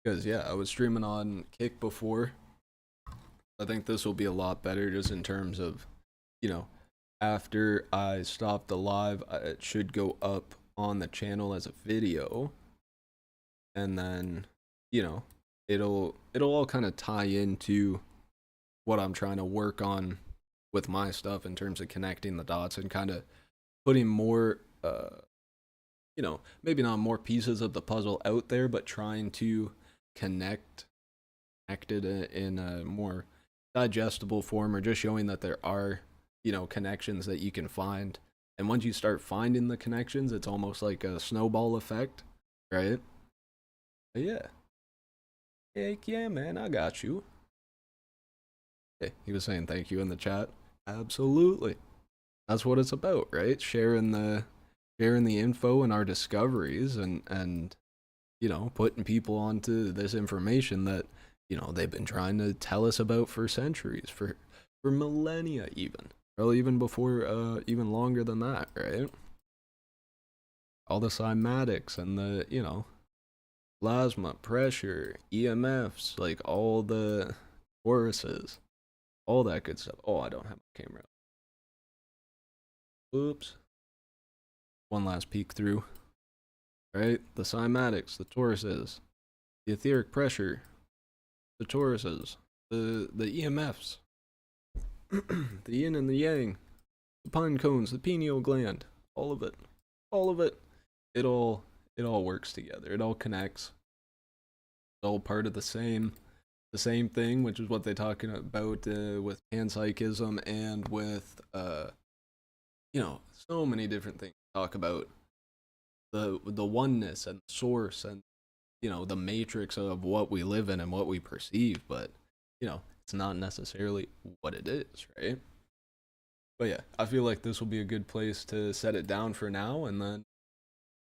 Because yeah, I was streaming on Kick before. I think this will be a lot better just in terms of, you know, after I stop the live, it should go up on the channel as a video. And then, you know, it'll all kind of tie into what I'm trying to work on with my stuff in terms of connecting the dots and kind of putting more, you know, maybe not more pieces of the puzzle out there, but trying to connect it in a more digestible form, or just showing that there are, you know, connections that you can find. And once you start finding the connections, it's almost like a snowball effect, right? But yeah. Heck yeah, man, I got you. Hey, he was saying thank you in the chat. Absolutely. That's what it's about, right? Sharing the info and our discoveries, and you know, putting people onto this information that, you know, they've been trying to tell us about for centuries, for millennia even. Probably even before, even longer than that, right? All the cymatics and the, you know, plasma, pressure, EMFs, like all the Tauruses, all that good stuff. Oh, I don't have my camera. Oops. One last peek through. Right? The cymatics, the Tauruses, the etheric pressure, the Tauruses, the EMFs, the yin and the yang, the pine cones, the pineal gland, all of it. All of it. It all works together. It all connects. It's all part of the same thing, which is what they're talking about with panpsychism and with you know, so many different things. Talk about the oneness and source and, you know, the matrix of what we live in and what we perceive, but, you know, it's not necessarily what it is, right? But yeah, I feel like this will be a good place to set it down for now, and then,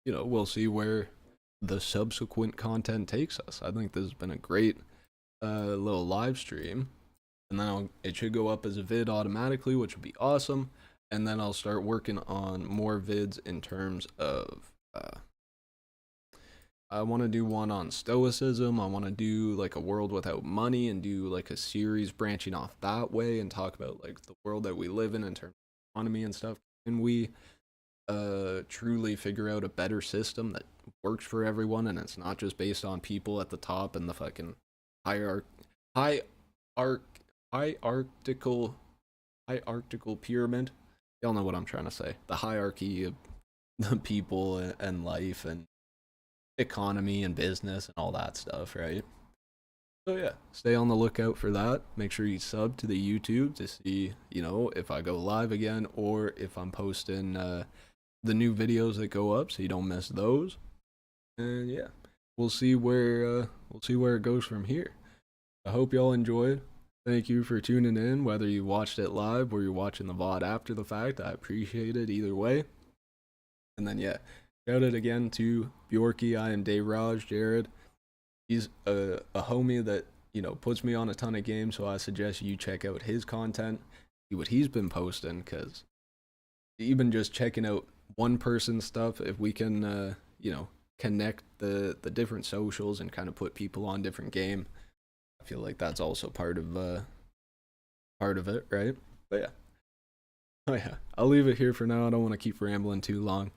you know, we'll see where the subsequent content takes us. I think this has been a great little live stream, and then it should go up as a vid automatically, which would be awesome. And then I'll start working on more vids in terms of I want to do one on stoicism. I want to do like a world without money and do like a series branching off that way and talk about like the world that we live in terms of economy and stuff. Can we truly figure out a better system that works for everyone, and it's not just based on people at the top and the fucking hierarchical pyramid? Y'all know what I'm trying to say. The hierarchy of the people and life and economy and business and all that stuff, right? So yeah, stay on the lookout for that. Make sure you sub to the YouTube to see, you know, if I go live again or if I'm posting the new videos that go up, so you don't miss those. And yeah, we'll see where it goes from here. I hope y'all enjoyed. Thank you for tuning in, whether you watched it live or you're watching the VOD after the fact. I appreciate it either way. And then yeah, shout out again to Bjorky. I am Dayraj, Jared. He's a homie that, you know, puts me on a ton of games, so I suggest you check out his content, see what he's been posting, because even just checking out one person's stuff, if we can, you know, connect the different socials and kind of put people on different game, I feel like that's also part of it, right? But yeah. Oh yeah, I'll leave it here for now. I don't want to keep rambling too long.